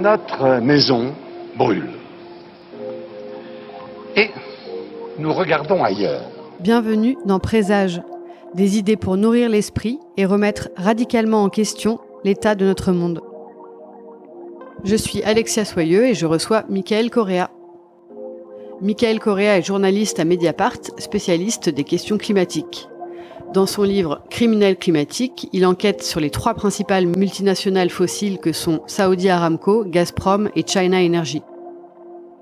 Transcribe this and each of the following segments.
Notre maison brûle. Et nous regardons ailleurs. Bienvenue dans Présage, des idées pour nourrir l'esprit et remettre radicalement en question l'état de notre monde. Je suis Alexia Soyeux et je reçois Michael Correa. Michael Correa est journaliste à Mediapart, spécialiste des questions climatiques. Dans son livre Criminel climatique, il enquête sur les 3 principales multinationales fossiles que sont Saudi Aramco, Gazprom et China Energy.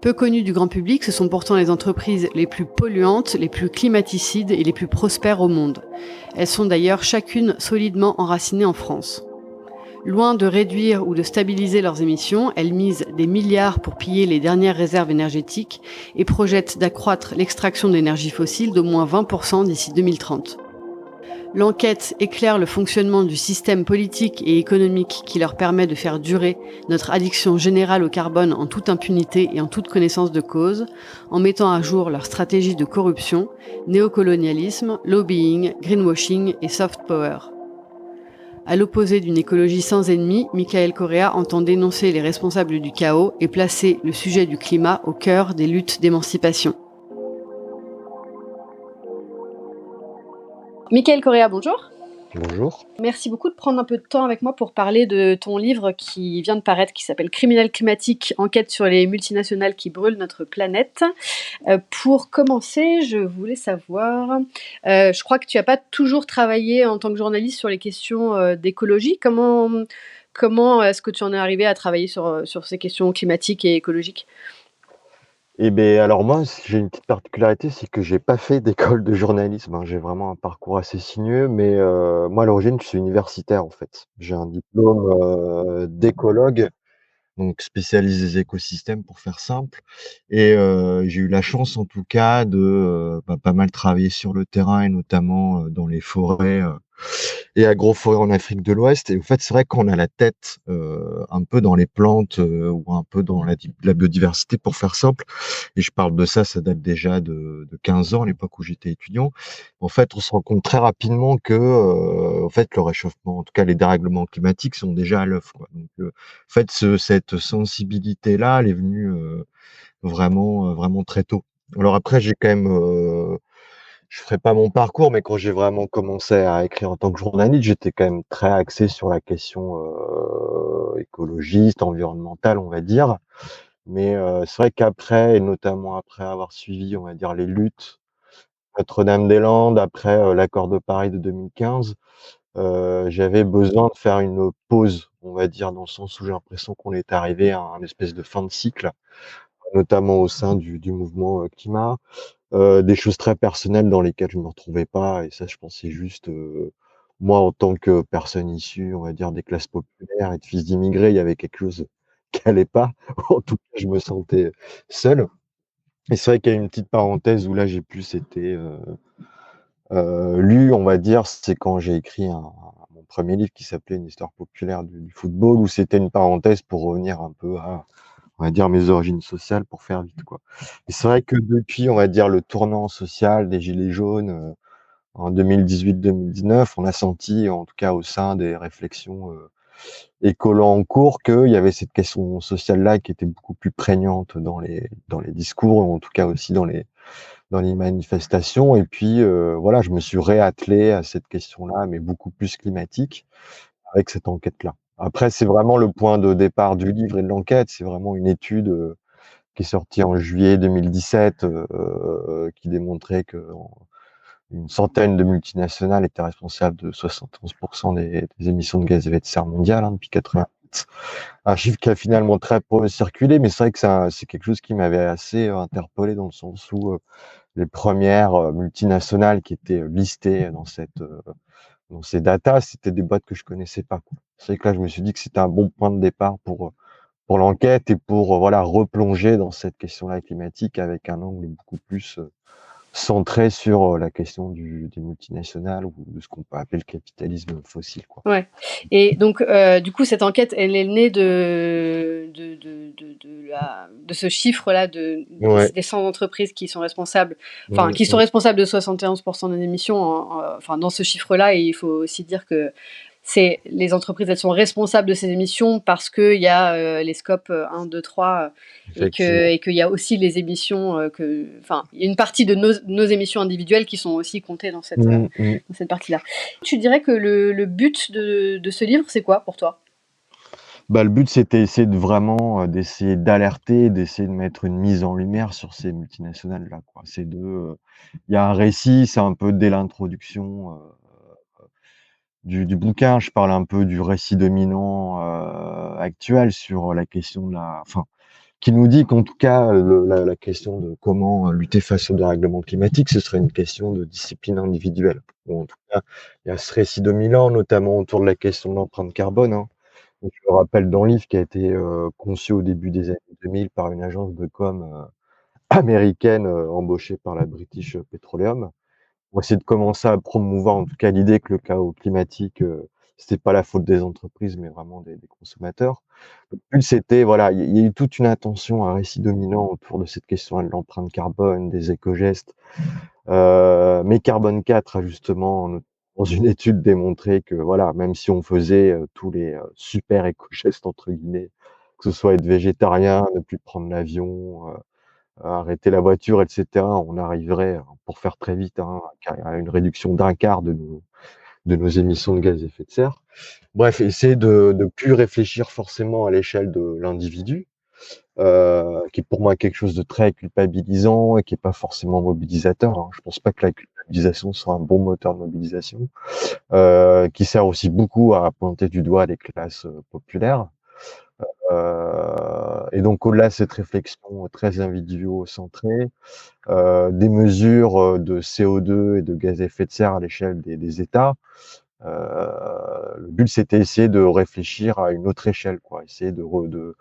Peu connues du grand public, ce sont pourtant les entreprises les plus polluantes, les plus climaticides et les plus prospères au monde. Elles sont d'ailleurs chacune solidement enracinées en France. Loin de réduire ou de stabiliser leurs émissions, elles misent des milliards pour piller les dernières réserves énergétiques et projettent d'accroître l'extraction d'énergie fossile d'au moins 20% d'ici 2030. L'enquête éclaire le fonctionnement du système politique et économique qui leur permet de faire durer notre addiction générale au carbone en toute impunité et en toute connaissance de cause, en mettant à jour leur stratégie de corruption, néocolonialisme, lobbying, greenwashing et soft power. À l'opposé d'une écologie sans ennemis, Michael Correa entend dénoncer les responsables du chaos et placer le sujet du climat au cœur des luttes d'émancipation. Michael Correa, bonjour. Bonjour. Merci beaucoup de prendre un peu de temps avec moi pour parler de ton livre qui vient de paraître, qui s'appelle Criminel climatique, enquête sur les multinationales qui brûlent notre planète. Pour commencer, je voulais savoir, je crois que tu n'as pas toujours travaillé en tant que journaliste sur les questions d'écologie. Comment est-ce que tu en es arrivé à travailler sur ces questions climatiques et écologiques ? Eh bien, alors moi, j'ai une petite particularité, c'est que j'ai pas fait d'école de journalisme, hein. J'ai vraiment un parcours assez sinueux, mais moi, à l'origine, je suis universitaire, en fait. J'ai un diplôme d'écologue, donc spécialiste des écosystèmes, pour faire simple. Et j'ai eu la chance, en tout cas, de pas mal travailler sur le terrain, et notamment dans les forêts et agroforêts en Afrique de l'Ouest. Et en fait, c'est vrai qu'on a la tête un peu dans les plantes ou un peu dans la biodiversité, pour faire simple. Et je parle de ça, ça date déjà de 15 ans, à l'époque où j'étais étudiant. En fait, on se rend compte très rapidement que en fait, le réchauffement, en tout cas les dérèglements climatiques, sont déjà à l'œuvre, quoi. Donc, en fait, cette sensibilité-là, elle est venue vraiment très tôt. Alors après, j'ai quand même je ferai pas mon parcours, mais quand j'ai vraiment commencé à écrire en tant que journaliste, j'étais quand même très axé sur la question écologiste, environnementale, on va dire. Mais c'est vrai qu'après, et notamment après avoir suivi, on va dire, les luttes Notre-Dame-des-Landes, après l'accord de Paris de 2015, j'avais besoin de faire une pause, on va dire, dans le sens où j'ai l'impression qu'on est arrivé à une espèce de fin de cycle, notamment au sein du mouvement climat. Des choses très personnelles dans lesquelles je me retrouvais pas, et ça, je pensais juste, moi, en tant que personne issue, on va dire, des classes populaires et de fils d'immigrés, il y avait quelque chose qui allait pas. En tout cas, je me sentais seul. Et c'est vrai qu'il y a une petite parenthèse où là, j'ai plus été lu, on va dire, c'est quand j'ai écrit mon premier livre qui s'appelait Une histoire populaire du football, où c'était une parenthèse pour revenir un peu à, on va dire, mes origines sociales, pour faire vite, quoi. Et c'est vrai que depuis, on va dire, le tournant social des gilets jaunes, en 2018-2019, on a senti, en tout cas au sein des réflexions écolo en cours, qu'il y avait cette question sociale-là qui était beaucoup plus prégnante dans les discours, ou en tout cas aussi dans les manifestations. Et puis voilà, je me suis réattelé à cette question-là, mais beaucoup plus climatique, avec cette enquête-là. Après, c'est vraiment le point de départ du livre et de l'enquête. C'est vraiment une étude qui est sortie en juillet 2017, qui démontrait que une centaine de multinationales étaient responsables de 71% des émissions de gaz à effet de serre mondiales, hein, depuis 88. Un chiffre qui a finalement très peu circulé, mais c'est vrai que c'est quelque chose qui m'avait assez interpellé, dans le sens où les premières multinationales qui étaient listées dans ces datas, c'était des boîtes que je connaissais pas, quoi. C'est vrai que là, je me suis dit que c'était un bon point de départ pour l'enquête, et pour voilà, replonger dans cette question-là climatique avec un angle beaucoup plus centré sur la question des multinationales ou de ce qu'on peut appeler le capitalisme fossile, quoi. Ouais. Et donc, du coup, cette enquête, elle est née de ce chiffre-là Ouais. des 100 entreprises qui sont responsables, enfin, Mmh, qui sont mmh. responsables de 71% des émissions. Enfin, dans ce chiffre-là, et il faut aussi dire que les entreprises, elles sont responsables de ces émissions parce qu'il y a les scopes 1, 2, 3, Effectivement. et qu'il y a aussi les émissions, enfin, il y a une partie de nos émissions individuelles qui sont aussi comptées dans Mmh, mmh. cette partie-là. Tu dirais que le but de ce livre, c'est quoi pour toi? Bah, le but, c'était essayer de vraiment, d'essayer d'alerter, d'essayer de mettre une mise en lumière sur ces multinationales-là, quoi. Il y a un récit, c'est un peu dès l'introduction, du bouquin, je parle un peu du récit dominant, actuel sur la question de la enfin, qui nous dit qu'en tout cas, la question de comment lutter face au dérèglement climatique, ce serait une question de discipline individuelle. Ou en tout cas, il y a ce récit dominant, notamment autour de la question de l'empreinte carbone, hein. Donc je le rappelle dans le livre, qui a été, conçu au début des années 2000 par une agence de com, américaine, embauchée par la British Petroleum, pour essayer de commencer à promouvoir, en tout cas, l'idée que le chaos climatique, c'était pas la faute des entreprises, mais vraiment des consommateurs. Le but, c'était voilà, il y a eu toute une attention, un récit dominant autour de cette question de l'empreinte carbone, des éco-gestes. Mais Carbone 4 a justement, dans une étude démontré que voilà, même si on faisait, tous les, «super éco-gestes» entre guillemets, que ce soit être végétarien, ne plus prendre l'avion, arrêter la voiture et cetera, on arriverait, pour faire très vite, hein, à une réduction d'1/4 de nos émissions de gaz à effet de serre. Bref, essayer de plus réfléchir forcément à l'échelle de l'individu, qui est pour moi quelque chose de très culpabilisant et qui est pas forcément mobilisateur, hein. Je pense pas que la culpabilisation soit un bon moteur de mobilisation, qui sert aussi beaucoup à pointer du doigt les classes, populaires. Et donc au-delà de cette réflexion très individuo-centrée, des mesures, de CO2 et de gaz à effet de serre à l'échelle des États. Le but, c'était essayer de réfléchir à une autre échelle, quoi. Essayer de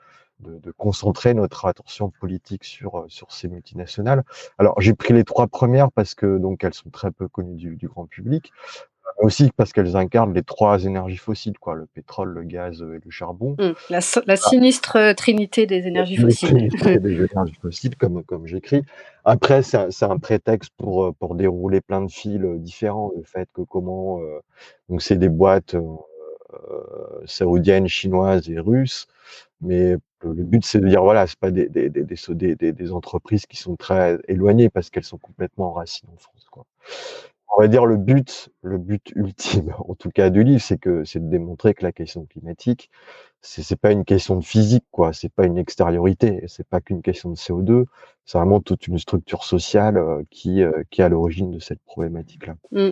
concentrer notre attention politique sur ces multinationales. Alors, j'ai pris les 3 premières parce que donc elles sont très peu connues du grand public, mais aussi parce qu'elles incarnent les 3 énergies fossiles, quoi, le pétrole, le gaz, et le charbon. La sinistre trinité des énergies Le fossiles. trinité des énergies fossiles, comme j'écris. Après, c'est un prétexte pour dérouler plein de fils, différents. Le fait que comment, donc c'est des boîtes, saoudiennes, chinoises et russes, mais le but, c'est de dire, voilà, c'est pas des entreprises qui sont très éloignées parce qu'elles sont complètement enracinées en France, quoi. On va dire le but ultime, en tout cas du livre, c'est de démontrer que la question climatique, c'est pas une question de physique, quoi, c'est pas une extériorité, c'est pas qu'une question de CO2, c'est vraiment toute une structure sociale, qui est à l'origine de cette problématique-là. Mmh.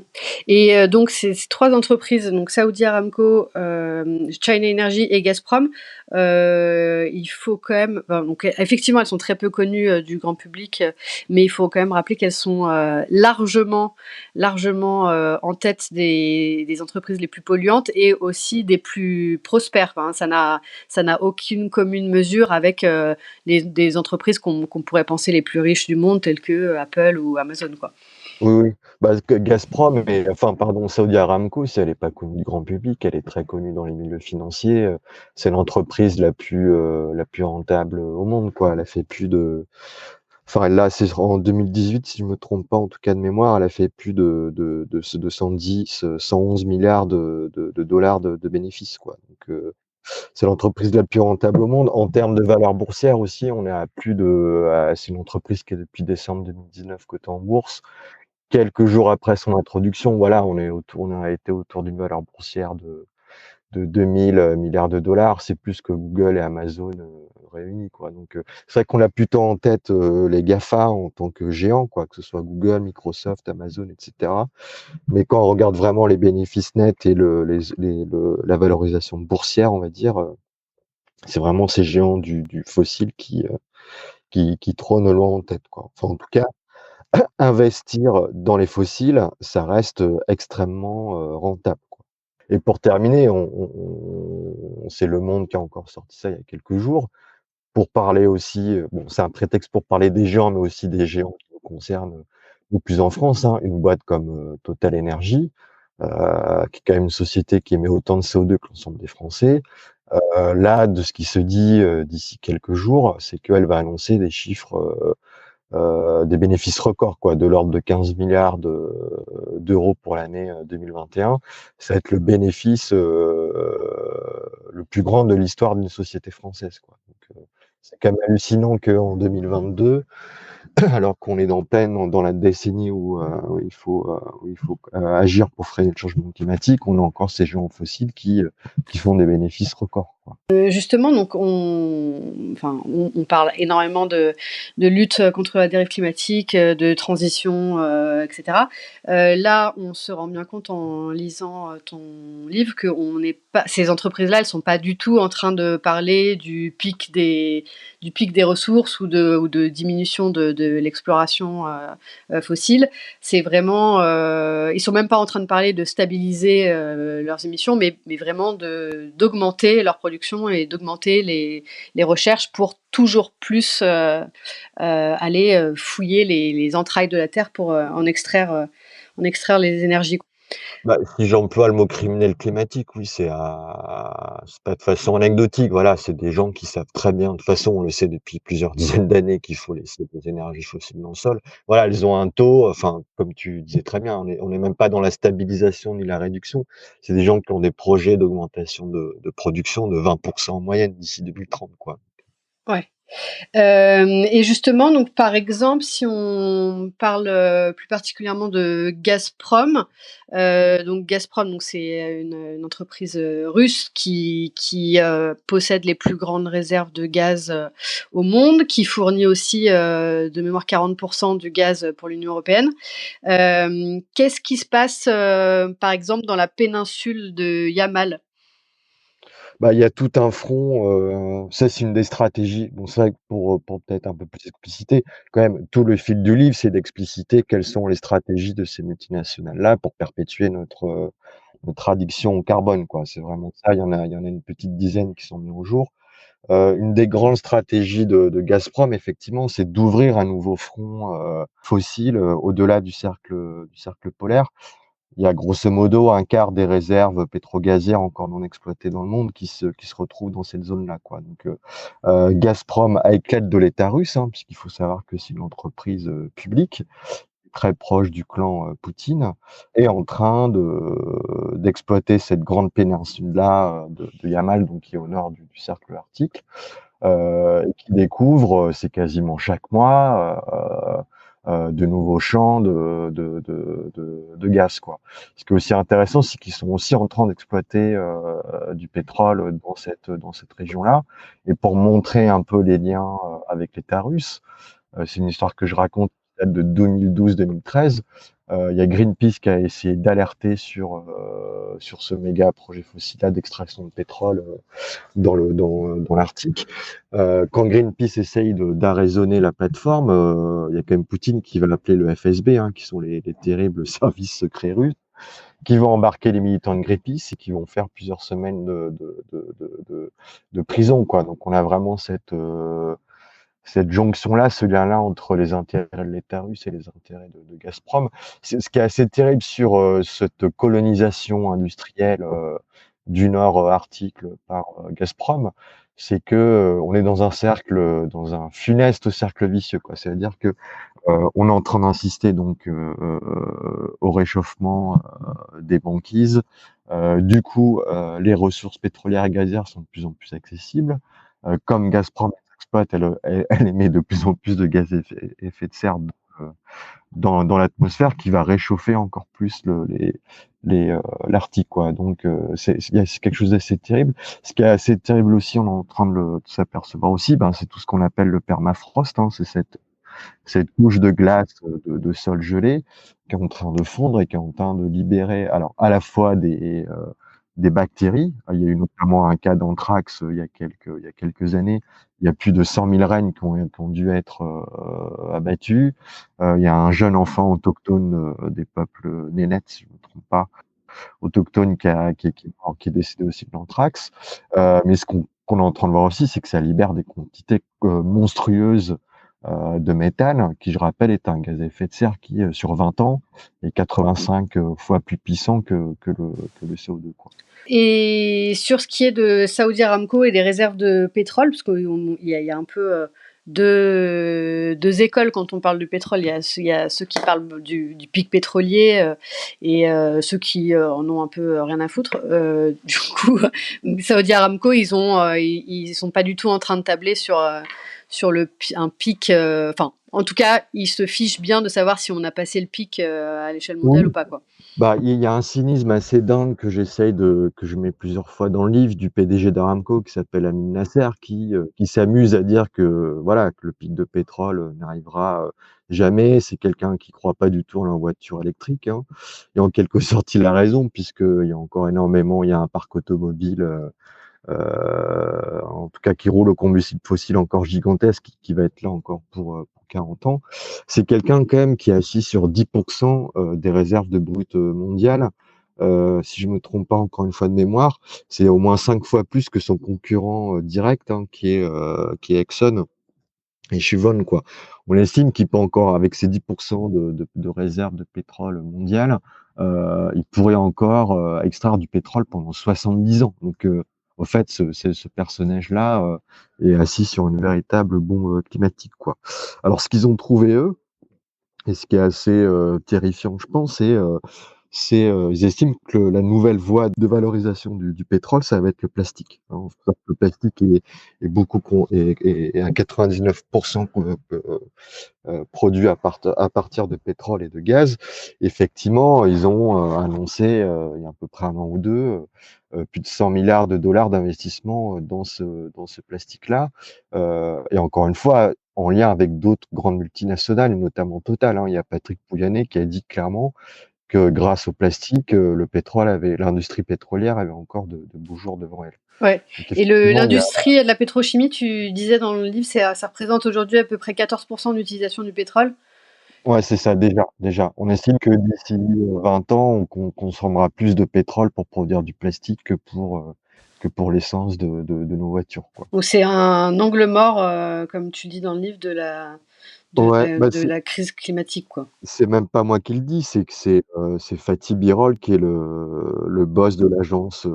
Et donc ces 3 entreprises, donc Saudi Aramco, China Energy et Gazprom, il faut quand même, enfin, donc effectivement, elles sont très peu connues, du grand public, mais il faut quand même rappeler qu'elles sont, largement, en tête des entreprises les plus polluantes et aussi des plus prospères. Enfin, ça n'a aucune commune mesure avec, des entreprises qu'on pourrait penser les plus riches du monde, telles que, Apple ou Amazon, quoi. Oui, oui. Bah, que Gazprom enfin, pardon, Saudi Aramco, si elle est pas connue du grand public, elle est très connue dans les milieux financiers, c'est l'entreprise la plus rentable au monde, quoi. Elle a fait plus de enfin, là, c'est en 2018, si je me trompe pas, en tout cas de mémoire, elle a fait plus de 111 milliards de dollars de bénéfices, quoi. Donc, c'est l'entreprise la plus rentable au monde. En termes de valeur boursière aussi, on est à c'est une entreprise qui est depuis décembre 2019 cotée en bourse. Quelques jours après son introduction, voilà, on a été autour d'une valeur boursière de 2 000 milliards de dollars. C'est plus que Google et Amazon, réunis, quoi. Donc, c'est vrai qu'on a plutôt en tête, les GAFA en tant que géants, quoi, que ce soit Google, Microsoft, Amazon et cetera. Mais quand on regarde vraiment les bénéfices nets et la valorisation boursière, on va dire, c'est vraiment ces géants du fossile qui trônent loin en tête, quoi. Enfin, en tout cas, investir dans les fossiles, ça reste, extrêmement, rentable, quoi. Et pour terminer, c'est Le Monde qui a encore sorti ça il y a quelques jours, pour parler aussi, bon, c'est un prétexte pour parler des géants, mais aussi des géants qui nous concernent, et plus en France, hein, une boîte comme Total Energy, qui est quand même une société qui émet autant de CO2 que l'ensemble des Français. Là, de ce qui se dit d'ici quelques jours, c'est qu'elle va annoncer des chiffres, des bénéfices records, quoi, de l'ordre de 15 milliards d'euros pour l'année 2021. Ça va être le bénéfice le plus grand de l'histoire d'une société française, quoi. Donc, c'est quand même hallucinant qu'en 2022, alors qu'on est dans la décennie où il faut agir pour freiner le changement climatique, on a encore ces géants fossiles qui font des bénéfices records, quoi. Justement, donc on parle énormément de lutte contre la dérive climatique, de transition, et cetera. Là, on se rend bien compte en lisant, ton livre qu'on n'est pas ces entreprises-là, elles sont pas du tout en train de parler du pic des ressources ou de diminution de l'exploration, fossile. C'est vraiment, ils sont même pas en train de parler de stabiliser, leurs émissions, mais vraiment d'augmenter leur production et d'augmenter les recherches pour toujours plus aller fouiller les entrailles de la terre pour en extraire les énergies. Bah, si j'emploie le mot criminel climatique, oui, c'est pas de façon anecdotique, voilà, c'est des gens qui savent très bien, de toute façon, on le sait depuis plusieurs dizaines d'années qu'il faut laisser des énergies fossiles dans le sol. Voilà, elles ont un taux, enfin, comme tu disais très bien, on est même pas dans la stabilisation ni la réduction. C'est des gens qui ont des projets d'augmentation de production de 20% en moyenne d'ici 2030, quoi. Ouais. Et justement, donc par exemple, si on parle, plus particulièrement de Gazprom, donc Gazprom, donc c'est une entreprise, russe qui possède les plus grandes réserves de gaz, au monde, qui fournit aussi, de mémoire 40 du gaz pour l'Union européenne. Qu'est-ce qui se passe, par exemple, dans la péninsule de Yamal? Bah, il y a tout un front, ça c'est une des stratégies. Bon, c'est vrai que pour peut-être un peu plus expliciter, quand même, tout le fil du livre, c'est d'expliciter quelles sont les stratégies de ces multinationales-là pour perpétuer notre addiction au carbone, quoi. C'est vraiment ça, il y en a une petite dizaine qui sont mis au jour. Une des grandes stratégies de Gazprom, effectivement, c'est d'ouvrir un nouveau front, fossile, au-delà du cercle polaire. Il y a grosso modo un quart des réserves pétrogazières encore non exploitées dans le monde qui se retrouvent dans cette zone-là, quoi. Donc, Gazprom, avec l'aide de l'État russe, hein, puisqu'il faut savoir que c'est une entreprise publique, très proche du clan Poutine, est en train d'exploiter cette grande péninsule-là de Yamal, donc qui est au nord du cercle arctique, et qui découvre, c'est quasiment chaque mois, de nouveaux champs de gaz, quoi. Ce qui est aussi intéressant, c'est qu'ils sont aussi en train d'exploiter du pétrole dans cette région-là. Et pour montrer un peu les liens avec l'État russe, c'est une histoire que je raconte qui date de 2012-2013. Il y a Greenpeace qui a essayé d'alerter sur ce méga projet fossile d'extraction de pétrole dans l'Arctique. Quand Greenpeace essaye d'arraisonner la plateforme, il y a quand même Poutine qui va appeler le FSB, hein, qui sont les terribles services secrets russes, qui vont embarquer les militants de Greenpeace et qui vont faire plusieurs semaines de prison, quoi. Donc on a vraiment cette jonction-là, ce lien-là entre les intérêts de l'État russe et les intérêts de Gazprom. Ce qui est assez terrible sur cette colonisation industrielle du nord arctique par Gazprom, c'est que on est dans un funeste cercle vicieux, quoi. C'est-à-dire que on est en train d'insister donc au réchauffement des banquises. Du coup, les ressources pétrolières et gazières sont de plus en plus accessibles. Comme Gazprom exploite, elle émet de plus en plus de gaz à effet de serre dans l'atmosphère, qui va réchauffer encore plus l'Arctique, quoi. Donc c'est quelque chose d'assez terrible. Ce qui est assez terrible aussi, on est en train de s'apercevoir aussi, ben, c'est tout ce qu'on appelle le permafrost, hein. C'est cette couche de glace, de sol gelé, qui est en train de fondre et qui est en train de libérer, alors à la fois des bactéries. Il y a eu notamment un cas d'anthrax il y a quelques années. Il y a plus de 100 000 rennes qui ont dû être abattues. Il y a un jeune enfant autochtone des peuples Nénètes, si je ne me trompe pas, autochtone qui est décédé aussi de l'anthrax. Mais ce qu'on est en train de voir aussi, c'est que ça libère des quantités monstrueuses de méthane, qui, je rappelle, est un gaz à effet de serre qui, sur 20 ans, est 85 fois plus puissant que le CO2, quoi. Et sur ce qui est de Saudi Aramco et des réserves de pétrole, parce qu'il y a un peu deux écoles quand on parle du pétrole. Il y a ceux qui parlent du pic pétrolier et ceux qui en ont un peu rien à foutre. Du coup, Saudi Aramco, ils sont pas du tout en train de tabler sur un pic. Enfin, en tout cas, ils se fichent bien de savoir si on a passé le pic à l'échelle mondiale Oui. ou pas, quoi. Bah, il y a un cynisme assez dingue que je mets plusieurs fois dans le livre, du PDG d'Aramco, qui s'appelle Amin Nasser, qui s'amuse à dire que, voilà, que le pic de pétrole n'arrivera jamais. C'est quelqu'un qui croit pas du tout en la voiture électrique, hein. Et en quelque sorte, il a raison, puisqu'il y a encore énormément, il y a un parc automobile, en tout cas qui roule au combustible fossile encore gigantesque, qui va être là encore pour 40 ans. C'est quelqu'un quand même qui est assis sur 10% des réserves de brut mondiales. Si je me trompe pas, encore une fois de mémoire, c'est au moins 5 fois plus que son concurrent direct, hein, qui est Exxon et Chevron, quoi. On estime qu'il peut encore, avec ses 10% de réserves de pétrole mondiales, il pourrait encore extraire du pétrole pendant 70 ans. Donc, au fait, ce personnage-là est assis sur une véritable bombe climatique, quoi. Alors, ce qu'ils ont trouvé, eux, et ce qui est assez terrifiant, je pense, ils estiment que la nouvelle voie de valorisation du pétrole, ça va être le plastique, hein. Faut savoir que le plastique est beaucoup est à 99% produit à partir de pétrole et de gaz. Effectivement, ils ont annoncé il y a à peu près un an ou deux plus de 100 milliards de dollars d'investissement dans ce plastique-là. Et encore une fois, en lien avec d'autres grandes multinationales, et notamment Total, hein. Il y a Patrick Pouyanné qui a dit clairement que grâce au plastique, l'industrie pétrolière avait encore de beaux jours devant elle. Ouais. Donc Et effectivement, il y a l'industrie de la pétrochimie, tu disais dans le livre, ça représente aujourd'hui à peu près 14% d'utilisation du pétrole. ouais, c'est ça, déjà. On estime que d'ici 20 ans, on consommera plus de pétrole pour produire du plastique que pour l'essence de nos voitures, quoi. Donc c'est un angle mort, comme tu dis dans le livre, Ouais, bah, de la crise climatique, quoi. c'est même pas moi qui le dis, c'est que c'est Fatih Birol qui est le boss de l'agence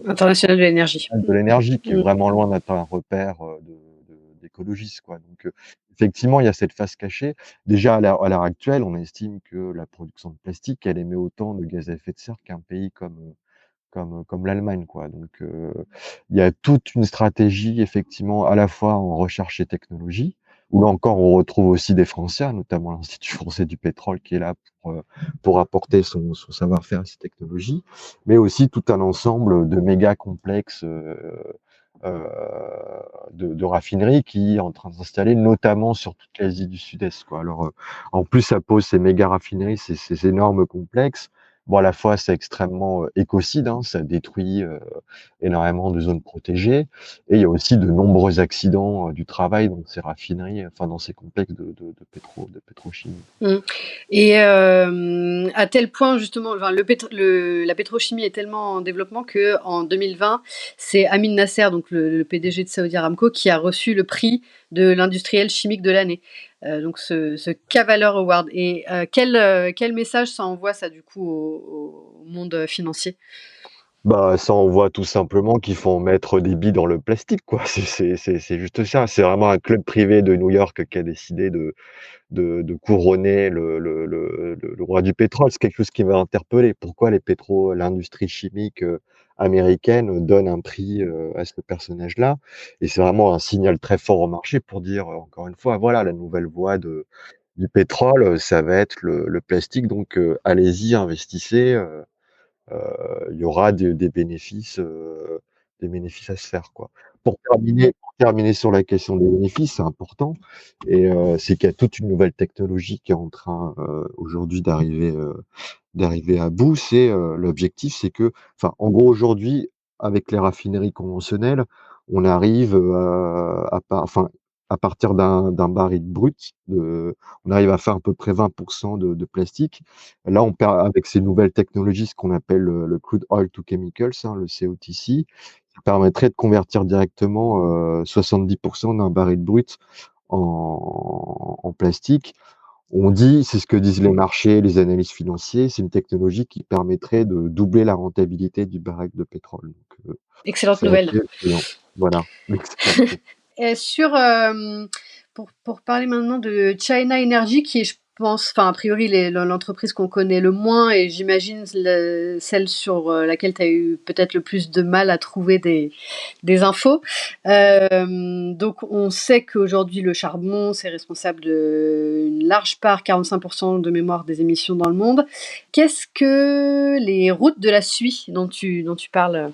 International de l'énergie. de l'énergie, qui est Mm. vraiment loin d'être un repère d'écologistes, quoi. Donc, effectivement, il y a cette face cachée. Déjà, à l'heure actuelle, on estime que la production de plastique, elle émet autant de gaz à effet de serre qu'un pays comme l'Allemagne, quoi. Donc, il y a toute une stratégie, effectivement, à la fois en recherche et technologie, où là encore, on retrouve aussi des Français, notamment l'Institut français du pétrole, qui est là pour apporter son savoir-faire et ses technologies, mais aussi tout un ensemble de méga complexes euh, de raffineries qui est en train de s'installer, notamment sur toute l'Asie du Sud-Est, quoi. Alors, en plus, ça pose ces méga raffineries, ces énormes complexes. Bon, à la fois, c'est extrêmement écocide, hein, ça détruit énormément de zones protégées, et il y a aussi de nombreux accidents du travail dans ces raffineries, enfin dans ces complexes de pétrochimie. Mm. Et à tel point, justement, enfin, la pétrochimie est tellement en développement que en 2020, c'est Amin Nasser, donc le PDG de Saudi Aramco, qui a reçu le prix de l'industriel chimique de l'année. Donc ce Cavalier Award. Et quel message ça envoie, ça, du coup, au monde financier? Bah, ça, on voit tout simplement qu'il faut en mettre des billes dans le plastique, quoi. C'est juste ça. C'est vraiment un club privé de New York qui a décidé de couronner le roi du pétrole. C'est quelque chose qui m'a interpellé. Pourquoi l'industrie chimique américaine donne un prix à ce personnage-là? Et c'est vraiment un signal très fort au marché pour dire, encore une fois, voilà, la nouvelle voie du pétrole, ça va être le plastique. Donc, allez-y, investissez. Il y aura des bénéfices à se faire, quoi. Pour terminer sur la question des bénéfices, c'est important, et c'est qu'il y a toute une nouvelle technologie qui est en train aujourd'hui d'arriver à bout. L'objectif, c'est que, enfin, en gros, aujourd'hui, avec les raffineries conventionnelles, on arrive enfin, à partir d'un baril brut, on arrive à faire à peu près 20% de plastique. Là, on perd avec ces nouvelles technologies, ce qu'on appelle le crude oil to chemicals, hein, le COTC, ça permettrait de convertir directement 70% d'un baril brut en plastique. On dit, c'est ce que disent les marchés, les analystes financiers, c'est une technologie qui permettrait de doubler la rentabilité du baril de pétrole. Donc, Excellente c'est nouvelle. assez effrayant. Voilà, excellent. Et pour parler maintenant de China Energy, qui est, je pense, enfin, a priori, l'entreprise qu'on connaît le moins, et j'imagine celle sur laquelle tu as eu peut-être le plus de mal à trouver des infos. Donc, on sait qu'aujourd'hui, le charbon, c'est responsable d'une large part, 45% de mémoire des émissions dans le monde. Qu'est-ce que les routes de la suie dont tu parles?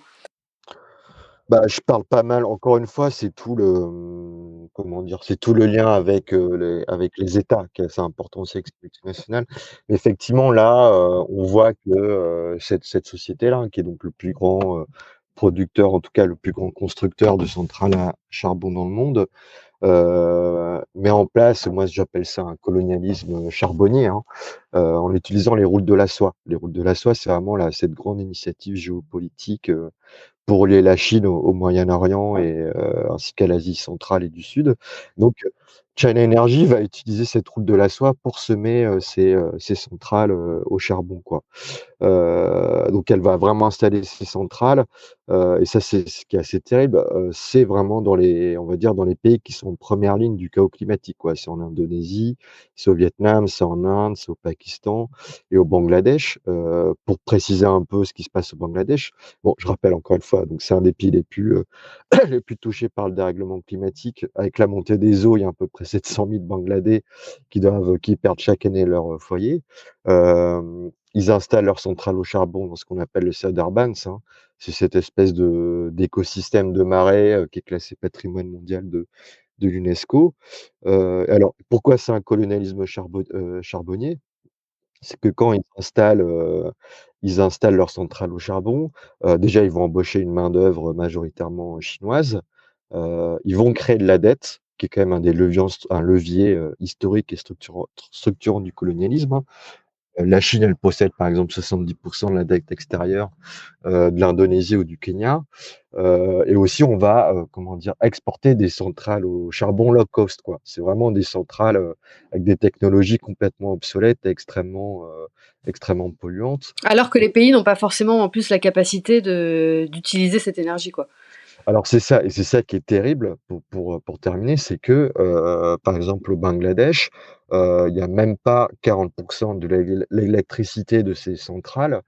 Bah, je parle pas mal. Encore une fois, c'est tout le, comment dire? C'est tout le lien avec les États qui est assez important aussi avec cette multinationale. Mais effectivement, là, on voit que, cette société-là, hein, qui est donc le plus grand, producteur, en tout cas le plus grand constructeur de centrales à charbon dans le monde, met en place, moi j'appelle ça un colonialisme charbonnier, hein, en utilisant les routes de la soie. Les routes de la soie, c'est vraiment cette grande initiative géopolitique, pour relier la Chine au Moyen-Orient et ainsi qu'à l'Asie centrale et du Sud. Donc China Energy va utiliser cette route de la soie pour semer, ses centrales, au charbon, quoi. Donc elle va vraiment installer ses centrales, et ça, c'est ce qui est assez terrible, c'est vraiment dans les, on va dire, dans les pays qui sont en première ligne du chaos climatique, quoi. C'est en Indonésie, c'est au Vietnam, c'est en Inde, c'est au Pakistan et au Bangladesh. Pour préciser un peu ce qui se passe au Bangladesh, bon, je rappelle encore une fois, donc c'est un des pays les plus, les plus touchés par le dérèglement climatique. Avec la montée des eaux, il y a à peu près 700 000 Bangladais qui perdent chaque année leur foyer. Ils installent leurs centrales au charbon dans ce qu'on appelle le Sundarbans, hein. C'est cette espèce d'écosystème de marais, qui est classé patrimoine mondial de l'UNESCO. Alors pourquoi c'est un colonialisme charbonnier? C'est que quand ils installent leurs centrales au charbon, déjà ils vont embaucher une main-d'œuvre majoritairement chinoise. Ils vont créer de la dette, qui est quand même un levier, historique et structurant du colonialisme, hein. La Chine, elle possède par exemple 70 de la dette extérieure, de l'Indonésie ou du Kenya. Et aussi on va, comment dire? Exporter des centrales au charbon low cost, quoi. C'est vraiment des centrales, avec des technologies complètement obsolètes et extrêmement polluantes. Alors que les pays n'ont pas forcément en plus la capacité d'utiliser cette énergie, quoi. Alors c'est ça, et c'est ça qui est terrible pour terminer, c'est que, par exemple au Bangladesh, il y a même pas 40 de l'électricité de ces centrales,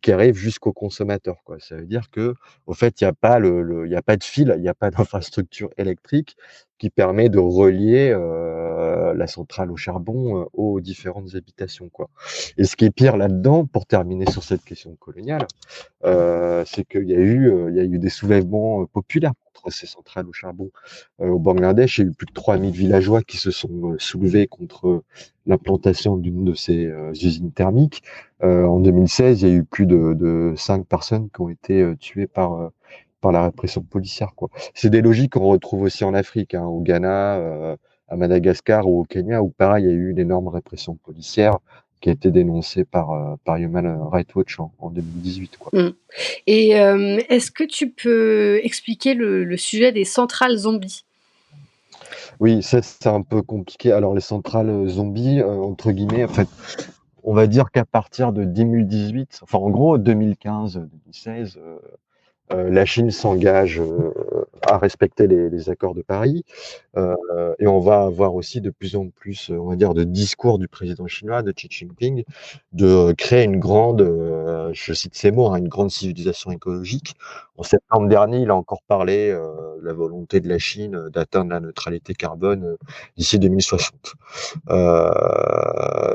qui arrive jusqu'au consommateur, quoi. Ça veut dire que au fait, il y a pas il y a pas de fil, il y a pas d'infrastructure électrique qui permet de relier, la centrale au charbon, aux différentes habitations, quoi. Et ce qui est pire là-dedans, pour terminer sur cette question coloniale, c'est qu'il y a eu des soulèvements, populaires contre ces centrales au charbon. Au Bangladesh, il y a eu plus de 3000 villageois qui se sont, soulevés contre, l'implantation d'une de ces, usines thermiques. En 2016, il y a eu plus de 5 personnes qui ont été, tuées par la répression policière, quoi. C'est des logiques qu'on retrouve aussi en Afrique, hein, au Ghana, à Madagascar ou au Kenya, où pareil, il y a eu une énorme répression policière qui a été dénoncée par Human Rights Watch en 2018, quoi. Mmh. Et est-ce que tu peux expliquer le sujet des centrales zombies? Oui, ça, c'est un peu compliqué. Alors les centrales, zombies, entre guillemets, en fait, on va dire qu'à partir de 2018, enfin en gros 2015-2016, la Chine s'engage, à respecter les accords de Paris. Heu et on va avoir aussi de plus en plus, on va dire, de discours du président chinois, de Xi Jinping, de créer une grande, je cite ces mots, hein, une grande civilisation écologique. En septembre dernier, il a encore parlé, de la volonté de la Chine, d'atteindre la neutralité carbone, d'ici 2060.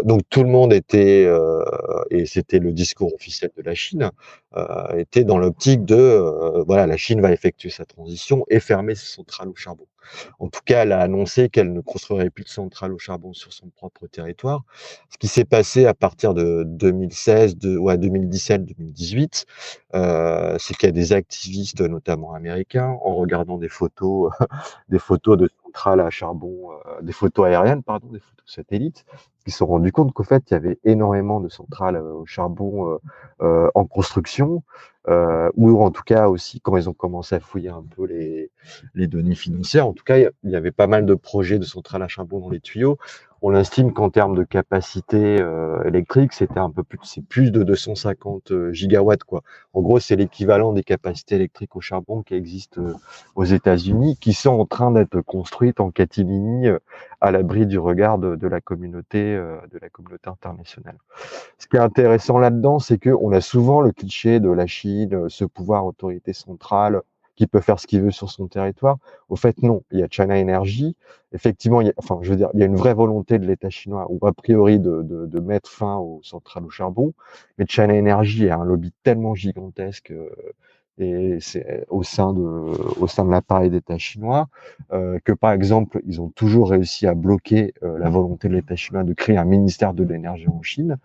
Donc tout le monde était, et c'était le discours officiel de la Chine, était dans l'optique de, voilà, la Chine va effectuer sa transition et fermer ses centrales au charbon. En tout cas, elle a annoncé qu'elle ne construirait plus de centrales au charbon sur son propre territoire. Ce qui s'est passé à partir de 2016, 2017-2018, c'est qu'il y a des activistes, notamment américains, en regardant des photos, des photos de centrales à charbon, des photos aériennes, pardon, des photos satellites, qui se sont rendus compte qu'au fait, il y avait énormément de centrales, au charbon, en construction, ou en tout cas aussi quand ils ont commencé à fouiller un peu les données financières, tout cas, il y avait pas mal de projets de centrales à charbon dans les tuyaux. On estime qu'en termes de capacité électrique, c'est plus de 250 gigawatts, quoi. En gros, c'est l'équivalent des capacités électriques au charbon qui existent aux États-Unis, qui sont en train d'être construites en catimini à l'abri du regard de la communauté internationale. Ce qui est intéressant là-dedans, c'est qu'on a souvent le cliché de la Chine, ce pouvoir autorité centrale qui peut faire ce qu'il veut sur son territoire. Au fait, non. Il y a China Energy. Effectivement, il y a une vraie volonté de l'État chinois, ou a priori de mettre fin aux centrales au charbon. Mais China Energy a un lobby tellement gigantesque, et c'est au sein de l'appareil d'État chinois, que par exemple, ils ont toujours réussi à bloquer la volonté de l'État chinois de créer un ministère de l'énergie en Chine.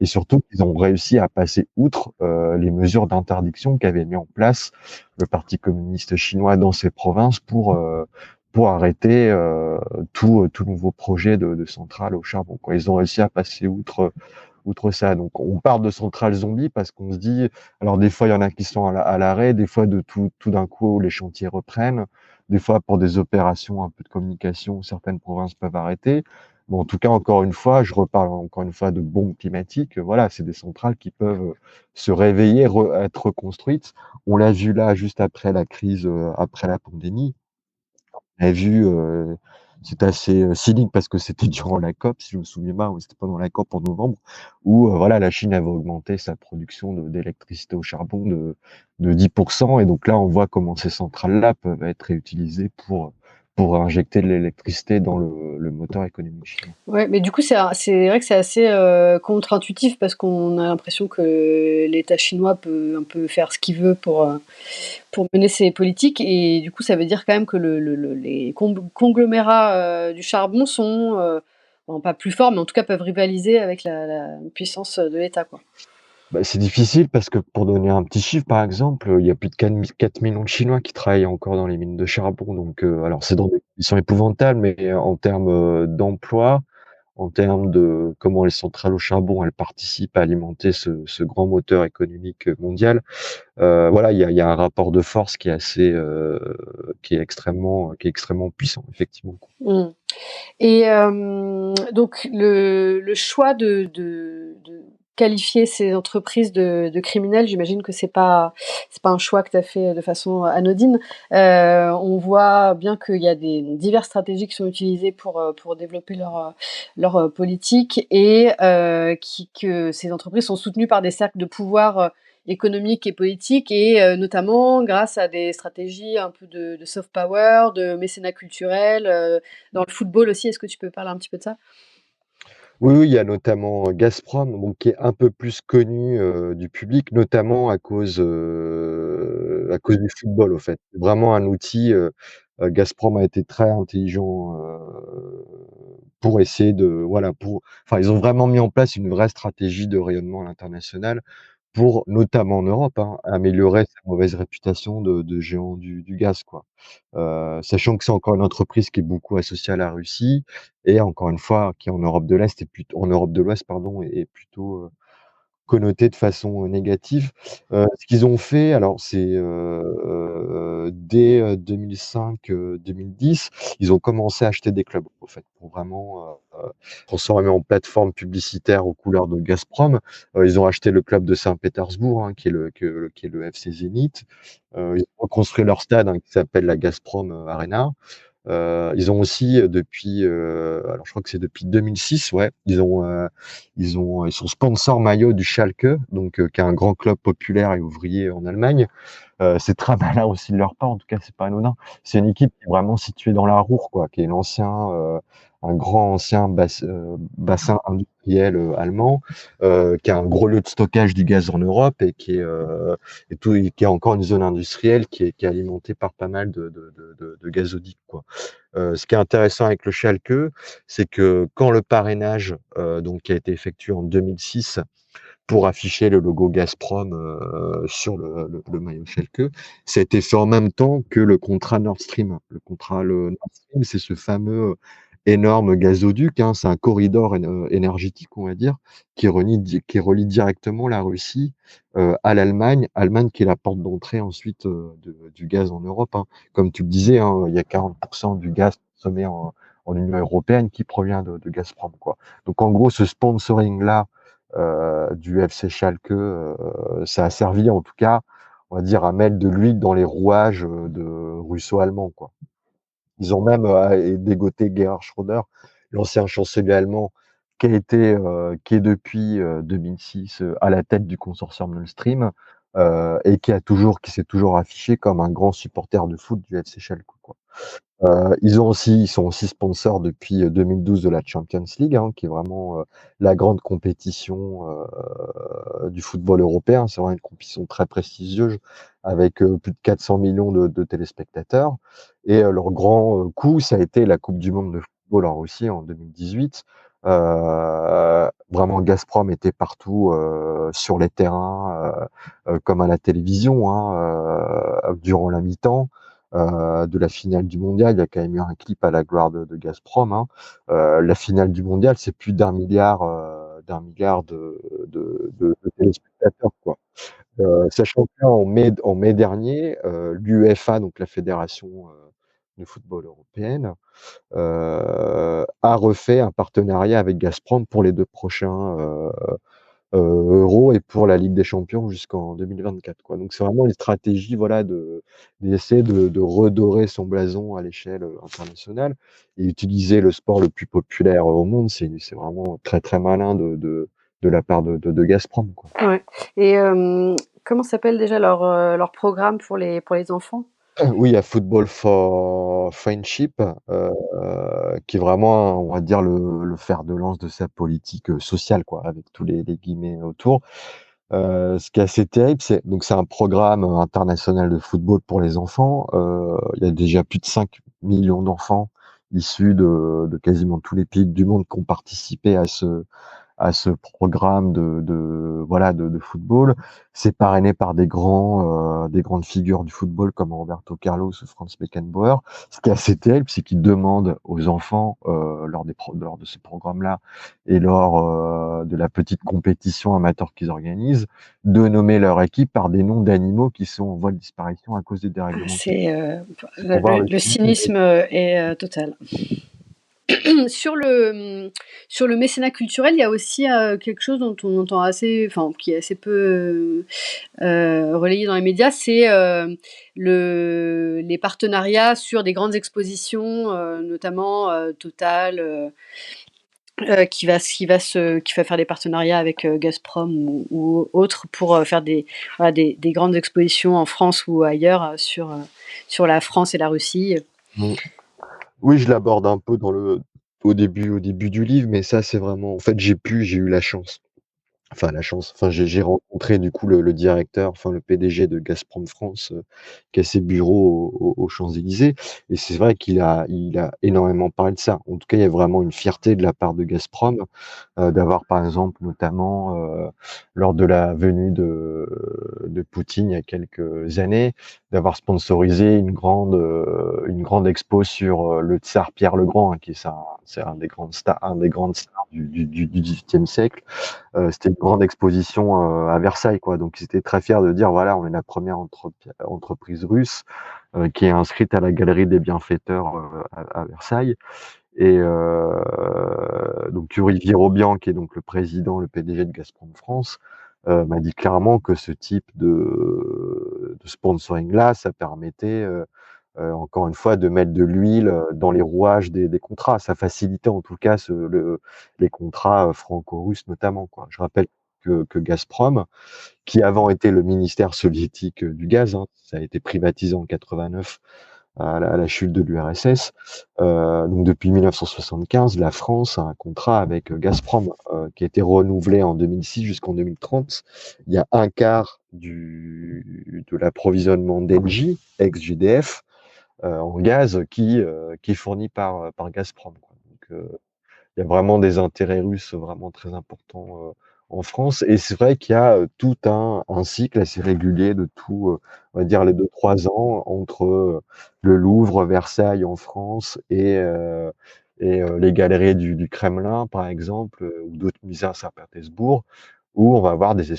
Et surtout, ils ont réussi à passer outre les mesures d'interdiction qu'avait mis en place le Parti communiste chinois dans ces provinces pour arrêter tout nouveau projet de centrale au charbon, quoi. Ils ont réussi à passer outre ça. Donc, on parle de centrales zombies parce qu'on se dit, alors des fois, il y en a qui sont à l'arrêt, des fois, tout d'un coup, les chantiers reprennent, des fois, pour des opérations un peu de communication, certaines provinces peuvent arrêter. Bon, en tout cas, encore une fois, je reparle encore une fois de bombes climatiques. Voilà, c'est des centrales qui peuvent se réveiller, être reconstruites. On l'a vu là, juste après la crise, après la pandémie. On a vu, c'était assez cynique parce que c'était durant la COP, si je me souviens bien, ou c'était pendant la COP en novembre, où voilà, la Chine avait augmenté sa production d'électricité au charbon de 10%. Et donc là, on voit comment ces centrales-là peuvent être réutilisées pour injecter de l'électricité dans le moteur économique chinois. Ouais, mais du coup, c'est vrai que c'est assez contre-intuitif parce qu'on a l'impression que l'État chinois peut un peu faire ce qu'il veut pour mener ses politiques. Et du coup, ça veut dire quand même que les conglomérats du charbon sont, bon, pas plus forts, mais en tout cas peuvent rivaliser avec la puissance de l'État, quoi. Bah, c'est difficile parce que pour donner un petit chiffre, par exemple, il y a plus de 4 millions de Chinois qui travaillent encore dans les mines de charbon. Donc, alors c'est dans des conditions épouvantables, mais en termes d'emploi, en termes de comment les centrales au charbon, elles participent à alimenter ce grand moteur économique mondial. Voilà, il y a un rapport de force qui est assez, qui est extrêmement puissant, effectivement. Mmh. Et donc le choix de qualifier ces entreprises de criminels, j'imagine que c'est pas un choix que tu as fait de façon anodine. On voit bien qu'il y a des diverses stratégies qui sont utilisées pour développer leur politique et que ces entreprises sont soutenues par des cercles de pouvoir, économiques et politiques et notamment grâce à des stratégies un peu de soft power, de mécénat culturel, dans le football aussi. Est-ce que tu peux parler un petit peu de ça? Oui, oui, il y a notamment Gazprom, donc qui est un peu plus connu du public, notamment à cause du football, au fait. C'est vraiment un outil. Gazprom a été très intelligent pour essayer de, voilà, enfin, ils ont vraiment mis en place une vraie stratégie de rayonnement à l'international pour, notamment en Europe, hein, améliorer sa mauvaise réputation de géant du gaz, quoi. Sachant que c'est encore une entreprise qui est beaucoup associée à la Russie et encore une fois, qui en Europe de l'Est en Europe de l'Ouest, pardon, est plutôt, connoté de façon négative. Ce qu'ils ont fait, alors c'est, dès, 2005-2010, ils ont commencé à acheter des clubs, en fait, pour vraiment, transformer en plateforme publicitaire aux couleurs de Gazprom. Ils ont acheté le club de Saint-Pétersbourg, hein, qui est le FC Zénith. Ils ont reconstruit leur stade, hein, qui s'appelle la Gazprom Arena. Ils ont aussi depuis, alors je crois que c'est depuis 2006, ouais, ils sont sponsors maillot du Schalke, donc qui est un grand club populaire et ouvrier en Allemagne. C'est très malin aussi de leur part, en tout cas, c'est pas anodin. C'est une équipe qui est vraiment située dans la Ruhr, quoi, qui est un grand ancien bassin industriel allemand, qui a un gros lieu de stockage du gaz en Europe et qui est encore une zone industrielle qui est alimentée par pas mal de gazoducs, quoi. Ce qui est intéressant avec le Schalke, c'est que quand le parrainage, donc qui a été effectué en 2006 pour afficher le logo Gazprom sur le maillot Schalke, ça a été fait en même temps que le contrat Nord Stream. Le Nord Stream, c'est ce fameux énorme gazoduc, hein. C'est un corridor énergétique, on va dire, qui relie directement la Russie à l'Allemagne. Allemagne qui est la porte d'entrée ensuite du gaz en Europe, hein. Comme tu le disais, hein, il y a 40% du gaz consommé en Union européenne qui provient de Gazprom, quoi. Donc en gros, ce sponsoring-là du FC Schalke, ça a servi en tout cas, on va dire, à mettre de l'huile dans les rouages de russo-allemands, quoi. Ils ont même dégoté Gerhard Schröder, l'ancien chancelier allemand, qui est depuis 2006 à la tête du consortium Nord Stream, et qui s'est toujours affiché comme un grand supporter de foot du FC Schalke, quoi. Ils sont aussi sponsors depuis 2012 de la Champions League, hein, qui est vraiment la grande compétition du football européen. C'est vraiment une compétition très prestigieuse avec plus de 400 millions de téléspectateurs. Et leur grand coup, ça a été la Coupe du monde de football en Russie en 2018. Vraiment, Gazprom était partout sur les terrains, comme à la télévision, hein, durant la mi-temps de la finale du mondial. Il y a quand même eu un clip à la gloire de Gazprom, hein. La finale du mondial, c'est plus d'un milliard de téléspectateurs, quoi. Sachant en mai dernier, l'UEFA, donc la fédération de football européenne, a refait un partenariat avec Gazprom pour les 2 prochains Euro et pour la Ligue des Champions jusqu'en 2024, quoi. Donc c'est vraiment une stratégie, voilà, d'essayer de redorer son blason à l'échelle internationale et utiliser le sport le plus populaire au monde. C'est vraiment très très malin de la part de Gazprom, quoi. Ouais. Et comment s'appelle déjà leur programme pour les enfants? Oui, il y a Football for Friendship, qui est vraiment, on va dire, le fer de lance de sa politique sociale, quoi, avec tous les guillemets autour. Ce qui est assez terrible, c'est un programme international de football pour les enfants. Il y a déjà plus de 5 millions d'enfants issus de quasiment tous les pays du monde qui ont participé à ce programme voilà de football. C'est parrainé par des grandes figures du football comme Roberto Carlos ou Franz Beckenbauer. Ce qui est assez terrible, c'est qu'ils demandent aux enfants lors de ce programme-là et lors de la petite compétition amateur qu'ils organisent, de nommer leur équipe par des noms d'animaux qui sont en voie de disparition à cause des dérèglements climatiques. C'est pour voir Le cynisme. cynisme est total. Sur sur le mécénat culturel, il y a aussi quelque chose dont on entend assez, enfin qui est assez peu relayé dans les médias, c'est les partenariats sur des grandes expositions, notamment Total, qui va faire des partenariats avec Gazprom ou autres pour faire voilà, des grandes expositions en France ou ailleurs sur la France et la Russie. Mm. Oui, je l'aborde un peu au début du livre, mais ça, c'est vraiment, en fait, j'ai eu la chance, enfin, j'ai rencontré du coup le directeur, enfin le PDG de Gazprom France, qui a ses bureaux aux Champs-Élysées, et c'est vrai il a énormément parlé de ça. En tout cas, il y a vraiment une fierté de la part de Gazprom, d'avoir par exemple, notamment, lors de la venue de Poutine il y a quelques années, d'avoir sponsorisé une grande expo sur le tsar Pierre le Grand, hein, qui est ça, c'est un des grandes stars du XVIIIe siècle. C'était une grande exposition à Versailles, quoi. Donc ils étaient très fiers de dire voilà, on est la première entreprise russe qui est inscrite à la galerie des bienfaiteurs à Versailles. Et donc Yuri Virobian, qui est donc le président, le PDG de Gazprom France, m'a dit clairement que ce type de sponsoring-là, ça permettait encore une fois de mettre de l'huile dans les rouages des contrats. Ça facilitait en tout cas les contrats franco-russes notamment, quoi. Je rappelle que Gazprom, qui avant était le ministère soviétique du gaz, hein, ça a été privatisé en 89 à la chute de l'URSS. Donc depuis 1975, la France a un contrat avec Gazprom qui a été renouvelé en 2006 jusqu'en 2030. Il y a un quart de l'approvisionnement d'Engie, ex-GDF, en gaz qui est fourni par Gazprom, quoi. Donc, il y a vraiment des intérêts russes vraiment très importants en France. Et c'est vrai qu'il y a tout un cycle assez régulier de on va dire les 2-3 ans entre le Louvre, Versailles en France et et les galeries du Kremlin, par exemple, ou d'autres musées à Saint-Pétersbourg, où on va avoir des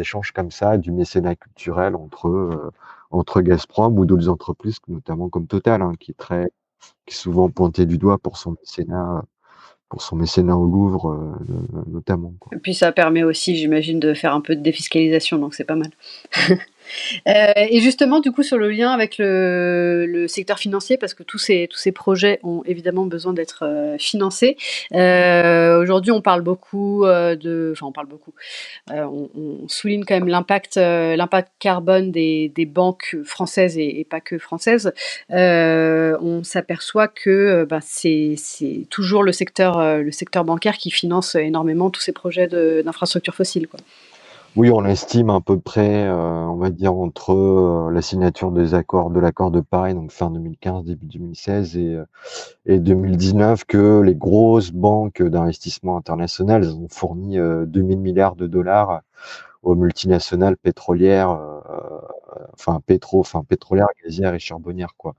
échanges comme ça, du mécénat culturel entre Gazprom ou d'autres entreprises, notamment comme Total, hein, qui est souvent pointé du doigt pour son mécénat au Louvre, notamment, quoi. Et puis ça permet aussi, j'imagine, de faire un peu de défiscalisation, donc c'est pas mal. Et justement, du coup, sur le lien avec le secteur financier, parce que tous ces projets ont évidemment besoin d'être financés. Aujourd'hui, on parle beaucoup on parle beaucoup. On souligne quand même l'impact carbone des banques françaises et pas que françaises. On s'aperçoit que c'est toujours le secteur bancaire qui finance énormément tous ces projets d'infrastructures fossiles, quoi. Oui, on estime à peu près, on va dire entre, la signature de l'accord de Paris, donc fin 2015, début 2016 et 2019, que les grosses banques d'investissement internationales, elles ont fourni, 2 000 milliards de dollars aux multinationales pétrolières, pétrolières, gazières et charbonnières, quoi.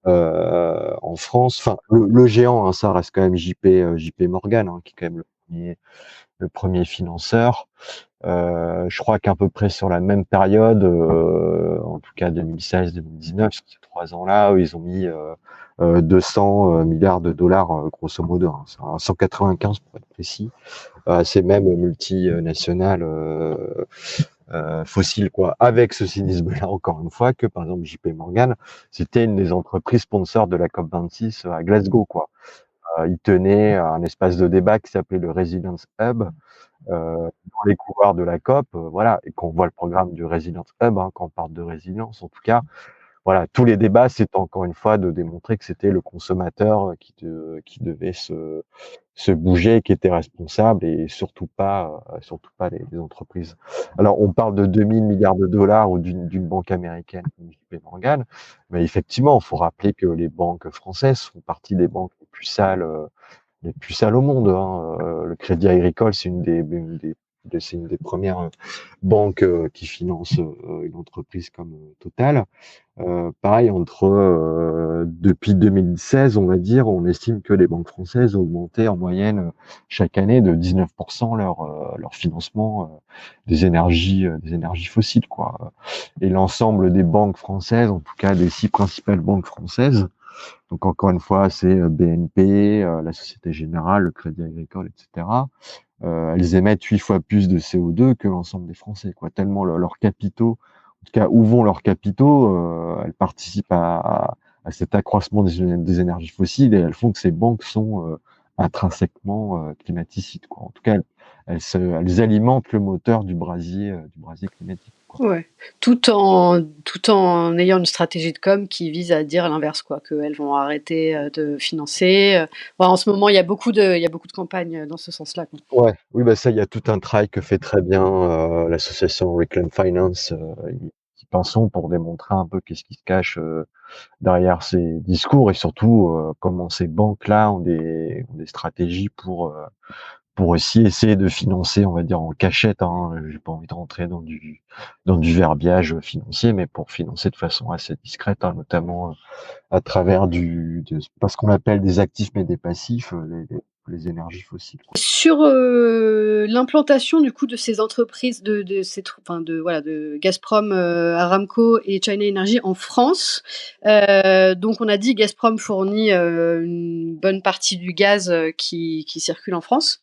En France, enfin, le géant, hein, ça reste quand même JP Morgan, hein, qui est quand même le premier financeur. Je crois qu'à peu près sur la même période, en tout cas 2016-2019, sur ces 3 ans-là, ils ont mis 200 milliards de dollars, grosso modo, hein, 195 pour être précis, à ces mêmes multinationales fossiles, quoi. Avec ce cynisme-là, encore une fois, que par exemple JP Morgan, c'était une des entreprises sponsors de la COP26 à Glasgow, quoi. Il tenait un espace de débat qui s'appelait le Resilience Hub, dans les couloirs de la COP, voilà, et qu'on voit le programme du Resilience Hub, hein, quand on parle de résilience, en tout cas, voilà, tous les débats, c'est encore une fois de démontrer que c'était le consommateur qui devait se bouger, qui était responsable, et surtout pas les entreprises. Alors, on parle de 2000 milliards de dollars ou d'une banque américaine comme JP Morgan, mais effectivement, il faut rappeler que les banques françaises font partie des banques les plus sales au monde, hein. Le Crédit Agricole, c'est une des premières banques qui finance une entreprise comme Total. Pareil, depuis 2016, on va dire, on estime que les banques françaises ont augmenté en moyenne chaque année de 19% leur financement des énergies fossiles, quoi. Et l'ensemble des banques françaises, en tout cas des 6 principales banques françaises, donc encore une fois, c'est BNP, la Société Générale, le Crédit Agricole, etc. Elles émettent 8 fois plus de CO2 que l'ensemble des Français, quoi. Tellement leurs capitaux, en tout cas, où vont leurs capitaux, elles participent à cet accroissement des énergies fossiles, et elles font que ces banques sont intrinsèquement climaticides, quoi. En tout cas, elles alimentent le moteur du brasier climatique, quoi. Ouais, tout en ayant une stratégie de com qui vise à dire l'inverse, quoi, qu'elles vont arrêter, de financer, en ce moment, il y a beaucoup de campagnes, dans ce sens-là, quoi. Ouais, oui, bah ça, il y a tout un travail que fait très bien l'association Reclaim Finance, qui pensons pour démontrer un peu qu'est-ce qui se cache derrière ces discours, et surtout comment ces banques-là ont des stratégies pour aussi essayer de financer, on va dire en cachette, hein. J'ai pas envie de rentrer dans du verbiage financier, mais pour financer de façon assez discrète, hein, notamment à travers pas ce qu'on appelle des actifs mais des passifs, les énergies fossiles, quoi. Sur, l'implantation du coup de ces entreprises de ces tr enfin de Gazprom, Aramco et China Energy en France, donc on a dit Gazprom fournit, une bonne partie du gaz, qui circule en France.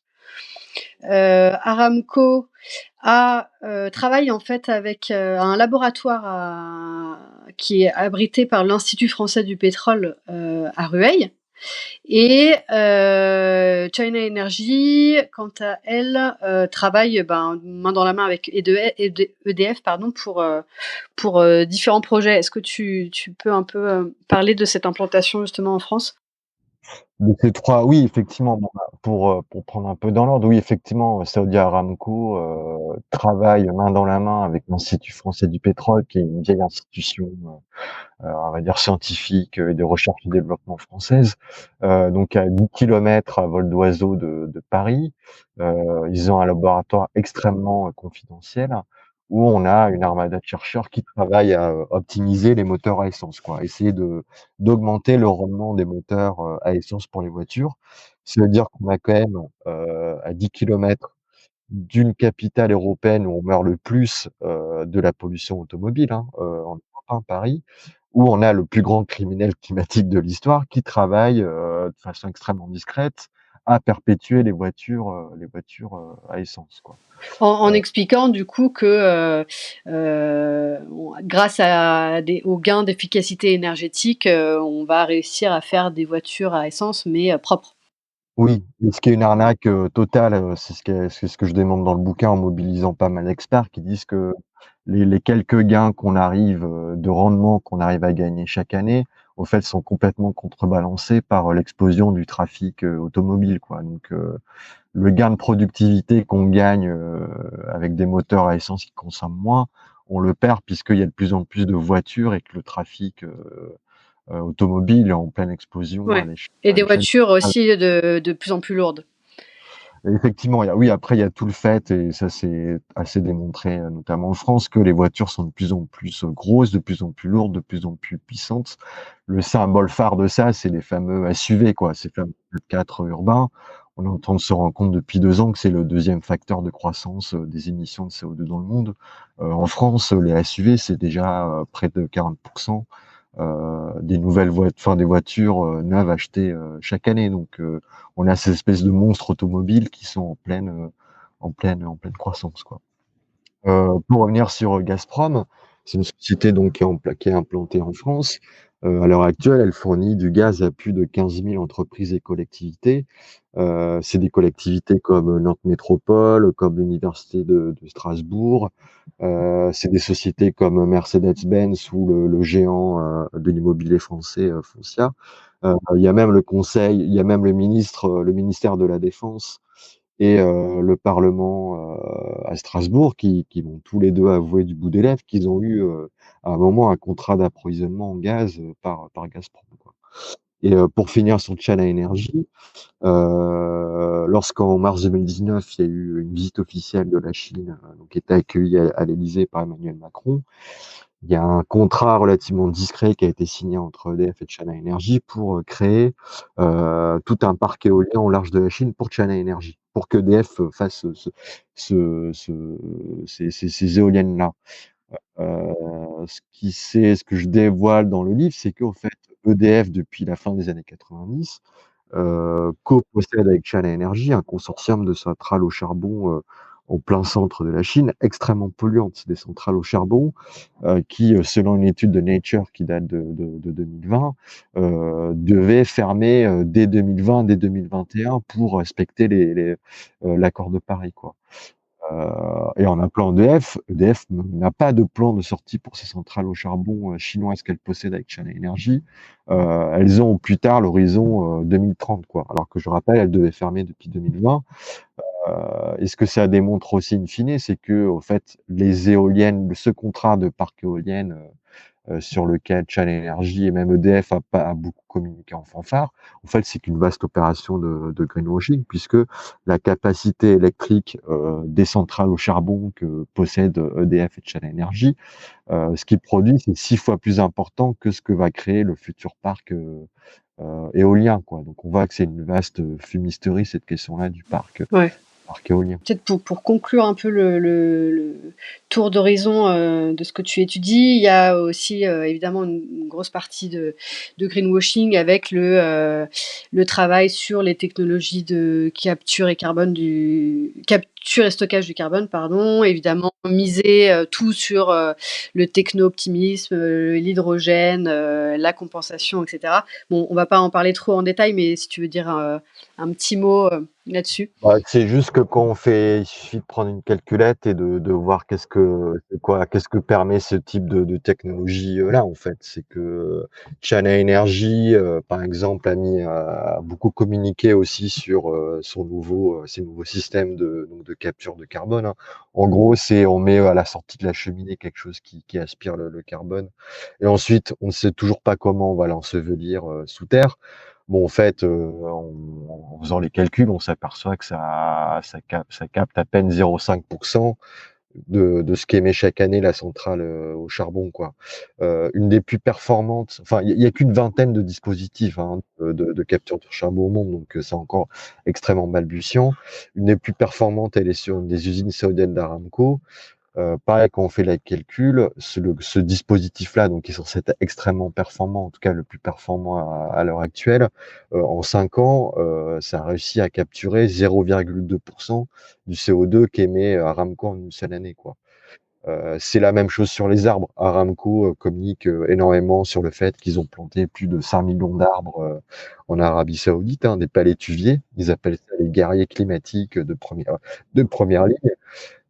Aramco travaille en fait avec, un laboratoire qui est abrité par l'Institut français du pétrole, à Rueil. Et China Energy, quant à elle, travaille, main dans la main avec EDF, pardon, pour différents projets. Est-ce que tu peux un peu, parler de cette implantation justement en France? Donc les 3, oui, effectivement, bon, bah, pour prendre un peu dans l'ordre, oui, effectivement, Saudi Aramco travaille main dans la main avec l'Institut français du pétrole, qui est une vieille institution, on va dire scientifique, et de recherche et développement française, donc à 10 kilomètres à vol d'oiseau de Paris. Ils ont un laboratoire extrêmement confidentiel, où on a une armada de chercheurs qui travaillent à optimiser les moteurs à essence, quoi. Essayer d'augmenter le rendement des moteurs à essence pour les voitures. Ça veut dire qu'on a quand même à 10 kilomètres d'une capitale européenne où on meurt le plus de la pollution automobile, hein, en Europe, hein, Paris, où on a le plus grand criminel climatique de l'histoire qui travaille de façon extrêmement discrète à perpétuer les voitures à essence, quoi. En expliquant du coup que grâce aux gains d'efficacité énergétique, on va réussir à faire des voitures à essence, mais propres. Oui, et ce qui est une arnaque totale, c'est ce que je démontre dans le bouquin en mobilisant pas mal d'experts qui disent que les quelques gains qu'on arrive de rendement qu'on arrive à gagner chaque année, au fait, sont complètement contrebalancés par l'explosion du trafic automobile, quoi. Donc le gain de productivité qu'on gagne avec des moteurs à essence qui consomment moins, on le perd puisqu'il y a de plus en plus de voitures et que le trafic automobile est en pleine explosion Ouais, et à des l'échelle. voitures aussi de plus en plus lourdes. Effectivement, oui, après il y a tout le fait, et ça c'est assez démontré, notamment en France, que les voitures sont de plus en plus grosses, de plus en plus lourdes, de plus en plus puissantes. Le symbole phare de ça, c'est les fameux SUV, quoi, ces fameux 4 urbains. On est en train de se rendre compte depuis 2 ans que c'est le deuxième facteur de croissance des émissions de CO2 dans le monde. En France, les SUV, c'est déjà près de 40% des nouvelles des voitures neuves achetées chaque année. Donc, on a ces espèces de monstres automobiles qui sont en pleine croissance, quoi. Pour revenir sur Gazprom, c'est une société donc qui est implantée en France. À l'heure actuelle, elle fournit du gaz à plus de 15 000 entreprises et collectivités. C'est des collectivités comme Nantes Métropole, comme l'université de Strasbourg. C'est des sociétés comme Mercedes-Benz ou le géant de l'immobilier français Foncia. Il y a même le ministère de la Défense et le Parlement à Strasbourg qui m'ont tous les deux avoué du bout des lèvres qu'ils ont eu à un moment un contrat d'approvisionnement en gaz par Gazprom, quoi. Et pour finir sur China Energy, lorsqu'en mars 2019, il y a eu une visite officielle de la Chine, donc qui était accueillie à l'Élysée par Emmanuel Macron, il y a un contrat relativement discret qui a été signé entre EDF et China Energy pour créer tout un parc éolien au large de la Chine pour China Energy, pour qu'EDF fasse ces éoliennes-là. Ce que je dévoile dans le livre, c'est qu'au fait, EDF, depuis la fin des années 90, copossède avec China Energy un consortium de centrales au charbon en plein centre de la Chine, extrêmement polluantes. C'est des centrales au charbon qui, selon une étude de Nature qui date de 2020, devaient fermer dès 2020, dès 2021 pour respecter l'accord de Paris, quoi. Et en appelant EDF n'a pas de plan de sortie pour ces centrales au charbon chinoises qu'elle possède avec China Energy. Elles ont au plus tard l'horizon 2030, quoi. Alors que je rappelle, elles devaient fermer depuis 2020. Et ce que ça démontre aussi in fine, c'est que au fait, les éoliennes, ce contrat de parc éolienne sur lequel China Energy et même EDF a beaucoup communiqué en fanfare. En fait, c'est qu'une vaste opération de greenwashing, puisque la capacité électrique des centrales au charbon que possèdent EDF et China Energy, ce qu'ils produisent, c'est 6 fois plus important que ce que va créer le futur parc éolien, quoi. Donc on voit que c'est une vaste fumisterie, cette question-là du Ouais. parc éolien. Peut-être pour conclure un peu le tour d'horizon de ce que tu étudies, il y a aussi évidemment une grosse partie de greenwashing avec le travail sur les technologies de capture et stockage du carbone, pardon. Évidemment, miser tout sur le techno-optimisme, l'hydrogène, la compensation, etc. Bon, on va pas en parler trop en détail, mais si tu veux dire un petit mot là-dessus. Bah, c'est juste que il suffit de prendre une calculette et de voir qu'est-ce que permet ce type de technologie là en fait. C'est que China Energy, par exemple, a beaucoup communiqué aussi sur ses nouveaux systèmes donc de capture de carbone, hein. En gros, on met à la sortie de la cheminée quelque chose qui aspire le carbone, et ensuite on ne sait toujours pas comment on va l'ensevelir sous terre. Bon, en fait, en faisant les calculs, on s'aperçoit que ça capte à peine 0,5% de ce qu'émet chaque année la centrale, au charbon, quoi. Une des plus performantes, enfin, il y a qu'une vingtaine de dispositifs, hein, de capture de charbon au monde, donc c'est encore extrêmement balbutiant. Une des plus performantes, elle est sur une des usines saoudiennes d'Aramco. Pareil, quand on fait la calcul, ce dispositif-là, donc qui est censé être extrêmement performant, en tout cas le plus performant à l'heure actuelle, en 5 ans, ça a réussi à capturer 0,2% du CO2 qu'émet Aramco en une seule année, quoi. C'est la même chose sur les arbres. Aramco communique énormément sur le fait qu'ils ont planté plus de 5 millions d'arbres en Arabie Saoudite, hein, des palétuviers. Ils appellent ça les guerriers climatiques de première ligne.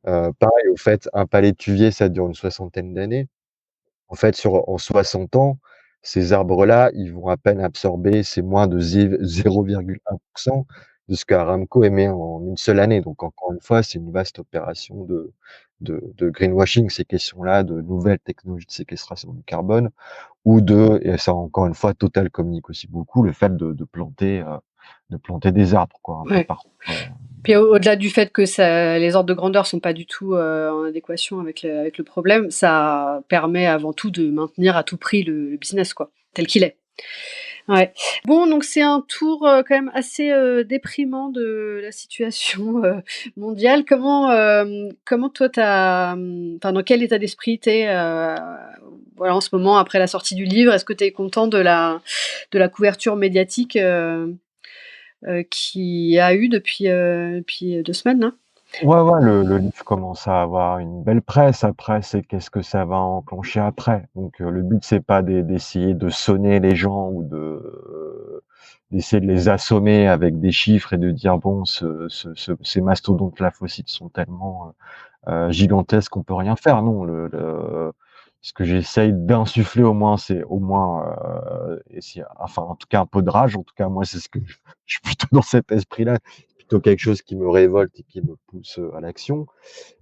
Pareil, au fait, un palétuvier, ça dure une soixantaine d'années. En fait, en 60 ans, ces arbres-là, ils vont à peine absorber, c'est moins de 0,1% de ce qu'Aramco émet en une seule année. Donc encore une fois, c'est une vaste opération de greenwashing, ces questions-là, de nouvelles technologies de séquestration du carbone et ça encore une fois, Total communique aussi beaucoup, le fait de planter des arbres, quoi, un peu Ouais. partout, Puis au-delà du fait que les ordres de grandeur sont pas du tout en adéquation avec le problème, ça permet avant tout de maintenir à tout prix le business, quoi, tel qu'il est. Ouais. Bon, donc c'est un tour quand même assez déprimant de la situation mondiale. Comment toi, enfin, dans quel état d'esprit t'es voilà, en ce moment après la sortie du livre? Est-ce que tu es content de la couverture médiatique qu'il y a eu depuis 2 semaines là? Ouais, ouais, le livre commence à avoir une belle presse. Après, c'est qu'est-ce que ça va enclencher après? Donc, le but, c'est pas d'essayer de sonner les gens ou d'essayer de les assommer avec des chiffres et de dire: «Bon, ces mastodontes-là fossiles sont tellement, gigantesques qu'on peut rien faire». Non, ce que j'essaye d'insuffler au moins, c'est au moins, essayer, enfin, en tout cas, un peu de rage. En tout cas, moi, c'est ce que je suis plutôt dans cet esprit-là, plutôt quelque chose qui me révolte et qui me pousse, à l'action.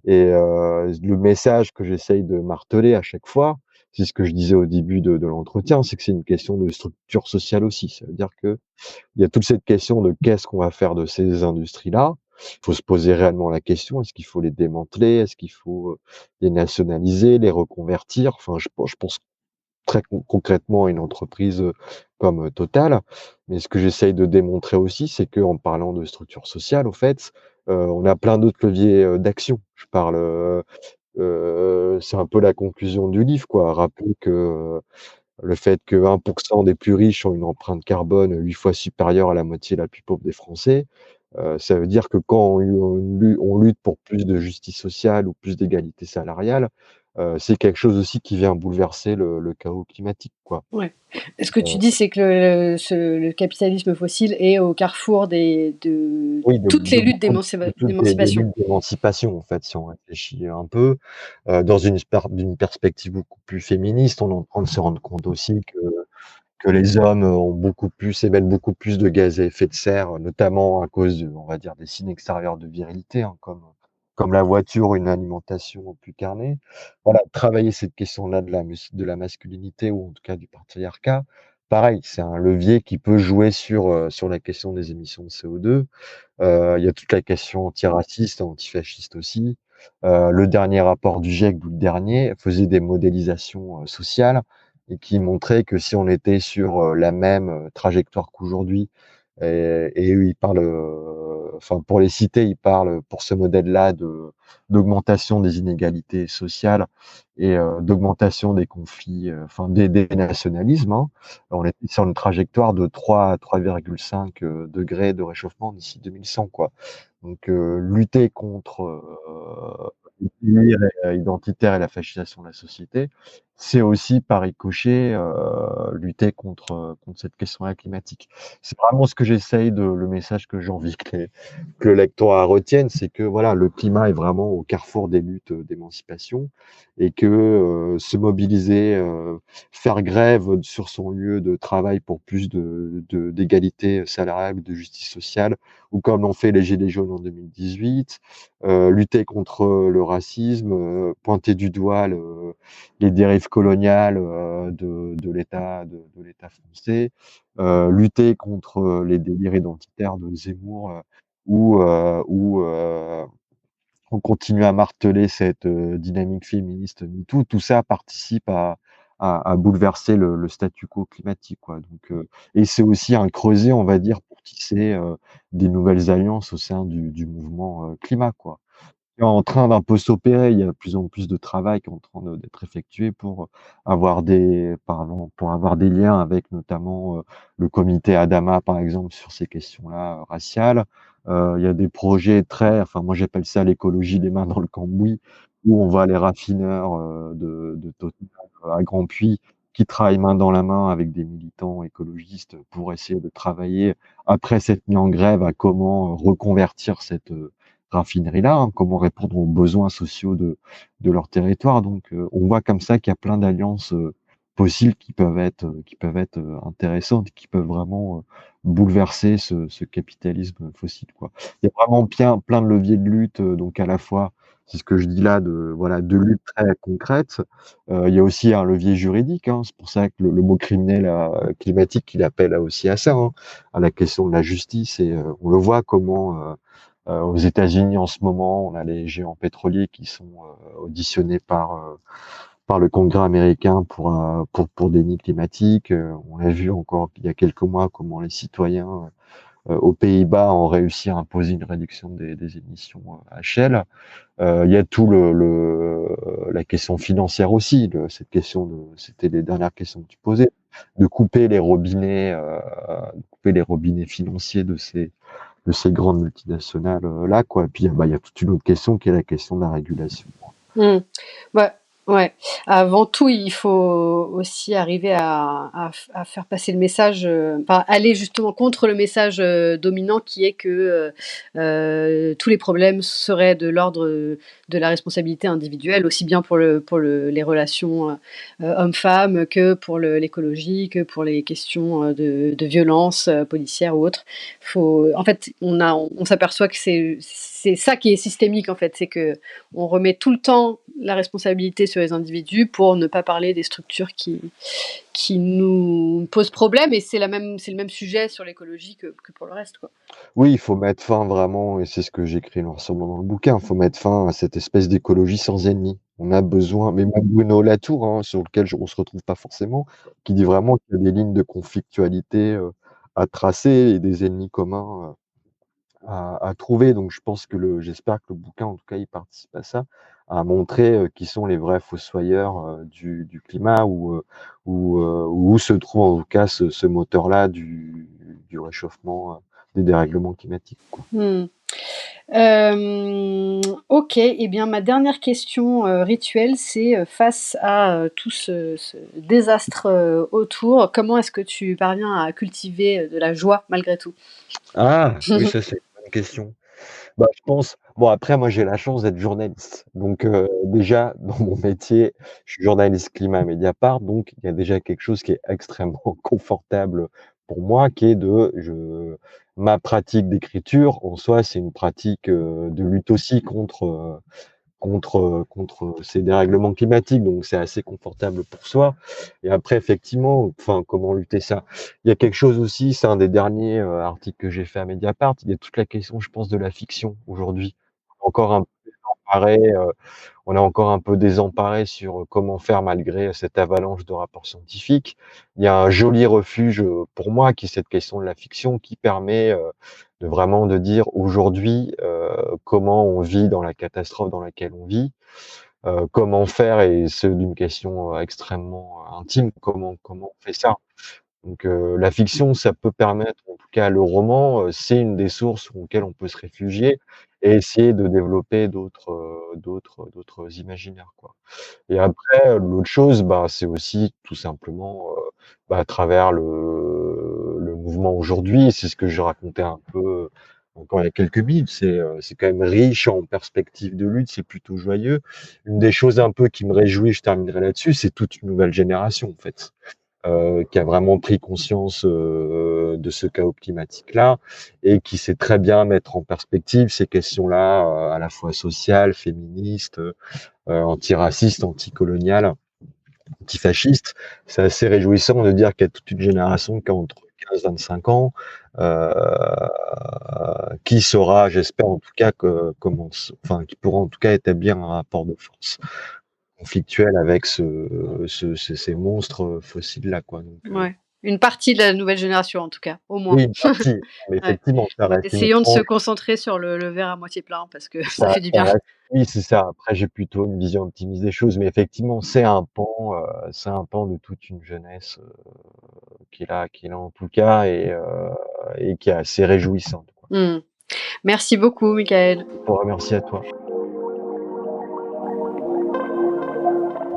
Et le message que j'essaye de marteler à chaque fois, c'est ce que je disais au début de l'entretien, c'est que c'est une question de structure sociale aussi. Ça veut dire que il y a toute cette question de qu'est-ce qu'on va faire de ces industries-là? Il faut se poser réellement la question, est-ce qu'il faut les démanteler? Est-ce qu'il faut, les nationaliser, les reconvertir? Enfin, je pense très concrètement à une entreprise, comme, Total. Mais ce que j'essaye de démontrer aussi, c'est qu'en parlant de structure sociale, au fait, on a plein d'autres leviers, d'action. Je parle, c'est un peu la conclusion du livre, quoi. Rappeler que, le fait que 1% des plus riches ont une empreinte carbone 8 fois supérieure à la moitié la plus pauvre des Français, ça veut dire que quand on lutte pour plus de justice sociale ou plus d'égalité salariale, c'est quelque chose aussi qui vient bouleverser le chaos climatique, quoi. Ouais. Ce que tu Heu, dis, c'est que le capitalisme fossile est au carrefour de oui, de toutes les luttes de toutes des d'émancipation. luttes d'émancipation, en fait, si on réfléchit un peu, dans d'une perspective beaucoup plus féministe, on est en train de se rendre compte aussi que les hommes ont beaucoup plus émettent beaucoup plus de gaz à effet de serre, notamment à cause on va dire, des signes extérieurs de virilité, hein, comme la voiture ou une alimentation plus carnée. Voilà, travailler cette question-là de la masculinité ou en tout cas du patriarcat, pareil, c'est un levier qui peut jouer sur la question des émissions de CO2. Il y a toute la question antiraciste, antifasciste aussi. Le dernier rapport du GIEC, d'où le dernier, faisait des modélisations, sociales et qui montrait que si on était sur, la même, trajectoire qu'aujourd'hui et eux, ils parlent, enfin, pour les citer, ils parlent, pour ce modèle-là, d'augmentation des inégalités sociales et d'augmentation des conflits, enfin des nationalismes, hein. On était sur une trajectoire de 3 à 3,5 degrés de réchauffement d'ici 2100, quoi. Donc lutter contre, le délire identitaire et la fascisation de la société, c'est aussi par ricochet, lutter contre cette question-là climatique. C'est vraiment ce que j'essaye le message que j'ai envie que le lectorat retienne, c'est que voilà, le climat est vraiment au carrefour des luttes, d'émancipation et que, se mobiliser, faire grève sur son lieu de travail pour plus d'égalité salariale ou de justice sociale ou comme l'ont fait les gilets jaunes en 2018, lutter contre, le racisme, pointer du doigt les dérives coloniales, de l'État français, lutter contre, les délires identitaires de Zemmour, ou on continue à marteler cette, dynamique féministe MeToo, tout ça participe à bouleverser le statu quo climatique, quoi. Donc, et c'est aussi un creuset, on va dire, pour tisser, des nouvelles alliances au sein du mouvement, climat, quoi. Est en train d'un peu s'opérer. Il y a de plus en plus de travail qui est en train d'être effectué pour avoir pour avoir des liens avec notamment le comité Adama, par exemple, sur ces questions-là raciales. Il y a des projets enfin moi j'appelle ça l'écologie des mains dans le cambouis, où on voit les raffineurs de Total à Grandpuits qui travaillent main dans la main avec des militants écologistes pour essayer de travailler après s'être mis en grève à comment reconvertir cette raffinerie-là, hein, comment répondre aux besoins sociaux de leur territoire. Donc, on voit comme ça qu'il y a plein d'alliances possibles qui peuvent être intéressantes, qui peuvent vraiment bouleverser ce capitalisme fossile, quoi. Il y a vraiment bien plein de leviers de lutte, donc à la fois, c'est ce que je dis là, de lutte très concrète. Il y a aussi un levier juridique, hein. C'est pour ça que le mot criminel climatique, il appelle aussi à ça, hein, à la question de la justice. Et on le voit comment aux États-Unis, en ce moment, on a les géants pétroliers qui sont auditionnés par le Congrès américain pour déni climatique. On a vu encore il y a quelques mois comment les citoyens aux Pays-Bas ont réussi à imposer une réduction des émissions à échelle. Il y a tout la question financière aussi, cette question c'était les dernières questions que tu posais, de couper les robinets financiers de ces grandes multinationales là, quoi. Et puis il y a toute une autre question qui est la question de la régulation. Mmh. Ouais, ouais. Avant tout, il faut aussi arriver à faire passer le message, enfin, aller justement contre le message dominant qui est que tous les problèmes seraient de l'ordre de la responsabilité individuelle, aussi bien pour les relations hommes-femmes que pour l'écologie, que pour les questions de violence policière ou autre. En fait, on s'aperçoit que c'est ça qui est systémique, en fait, c'est que on remet tout le temps la responsabilité sur les individus pour ne pas parler des structures qui nous posent problème. Et c'est le même sujet sur l'écologie que pour le reste, quoi. Oui, il faut mettre fin vraiment, et c'est ce que j'écris noir sur blanc dans le bouquin, il faut mettre fin à cette espèce d'écologie sans ennemi. On a besoin, mais même Bruno Latour, hein, sur lequel on se retrouve pas forcément, qui dit vraiment qu'il y a des lignes de conflictualité à tracer et des ennemis communs à trouver. Donc je pense que j'espère que le bouquin, en tout cas, il participe à ça, à montrer qui sont les vrais fossoyeurs du climat, où se trouve en tout cas ce moteur-là du réchauffement, des dérèglements climatiques, quoi. Hmm. Ok, eh bien ma dernière question rituelle, c'est face à tout ce désastre autour, comment est-ce que tu parviens à cultiver de la joie malgré tout? Ah, oui, ça c'est une bonne question. Bah, je pense bon après moi j'ai la chance d'être journaliste. Donc déjà dans mon métier, je suis journaliste climat à Mediapart, donc il y a déjà quelque chose qui est extrêmement confortable pour moi, qui est ma pratique d'écriture en soi, c'est une pratique, de lutte aussi contre ces dérèglements climatiques, donc c'est assez confortable pour soi. Et après effectivement, enfin comment lutter ça? Il y a quelque chose aussi, c'est un des derniers, articles que j'ai fait à Mediapart, il y a toute la question, je pense, de la fiction aujourd'hui. Encore un peu désemparé, on est encore un peu désemparé sur comment faire malgré cette avalanche de rapports scientifiques. Il y a un joli refuge, pour moi, qui est cette question de la fiction qui permet, de vraiment de dire aujourd'hui, comment on vit dans la catastrophe dans laquelle on vit, comment faire et c'est d'une question, extrêmement intime, comment on fait ça? Donc la fiction, ça peut permettre, en tout cas le roman, c'est une des sources auxquelles on peut se réfugier et essayer de développer d'autres imaginaires, quoi. Et après, l'autre chose, bah, c'est aussi tout simplement, bah, à travers le mouvement aujourd'hui, c'est ce que je racontais un peu, encore il y a quelques minutes, c'est quand même riche en perspectives de lutte, c'est plutôt joyeux. Une des choses un peu qui me réjouit, je terminerai là-dessus, c'est toute une nouvelle génération, en fait, qui a vraiment pris conscience de ce chaos climatique-là et qui sait très bien mettre en perspective ces questions-là, à la fois sociales, féministes, antiracistes, anticoloniales, antifascistes. C'est assez réjouissant de dire qu'il y a toute une génération qui est 15-25 ans, heu, qui saura, j'espère en tout cas qui pourra en tout cas établir un rapport de force conflictuel avec ces monstres, fossiles-là, quoi, donc Ouais. Une partie de la nouvelle génération en tout cas, au moins. oui, une partie, mais Ouais. effectivement, ça reste Essayons de se uniquement concentrer sur le verre à moitié plein parce que ça ça fait du ça bien. reste oui, c'est ça. Après, j'ai plutôt une vision optimiste des choses, mais effectivement, c'est un pan de toute une jeunesse, qui est là en tout cas et qui est assez réjouissante, quoi. Mmh. Merci beaucoup Michael. Bon, merci à toi.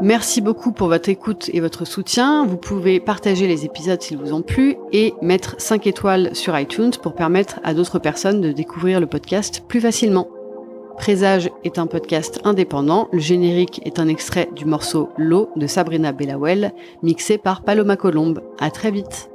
Merci beaucoup pour votre écoute et votre soutien. Vous pouvez partager les épisodes s'ils vous ont plu et mettre 5 étoiles sur iTunes pour permettre à d'autres personnes de découvrir le podcast plus facilement. Présage est un podcast indépendant. Le générique est un extrait du morceau L'eau de Sabrina Bellawell, mixé par Paloma Colombe. À très vite.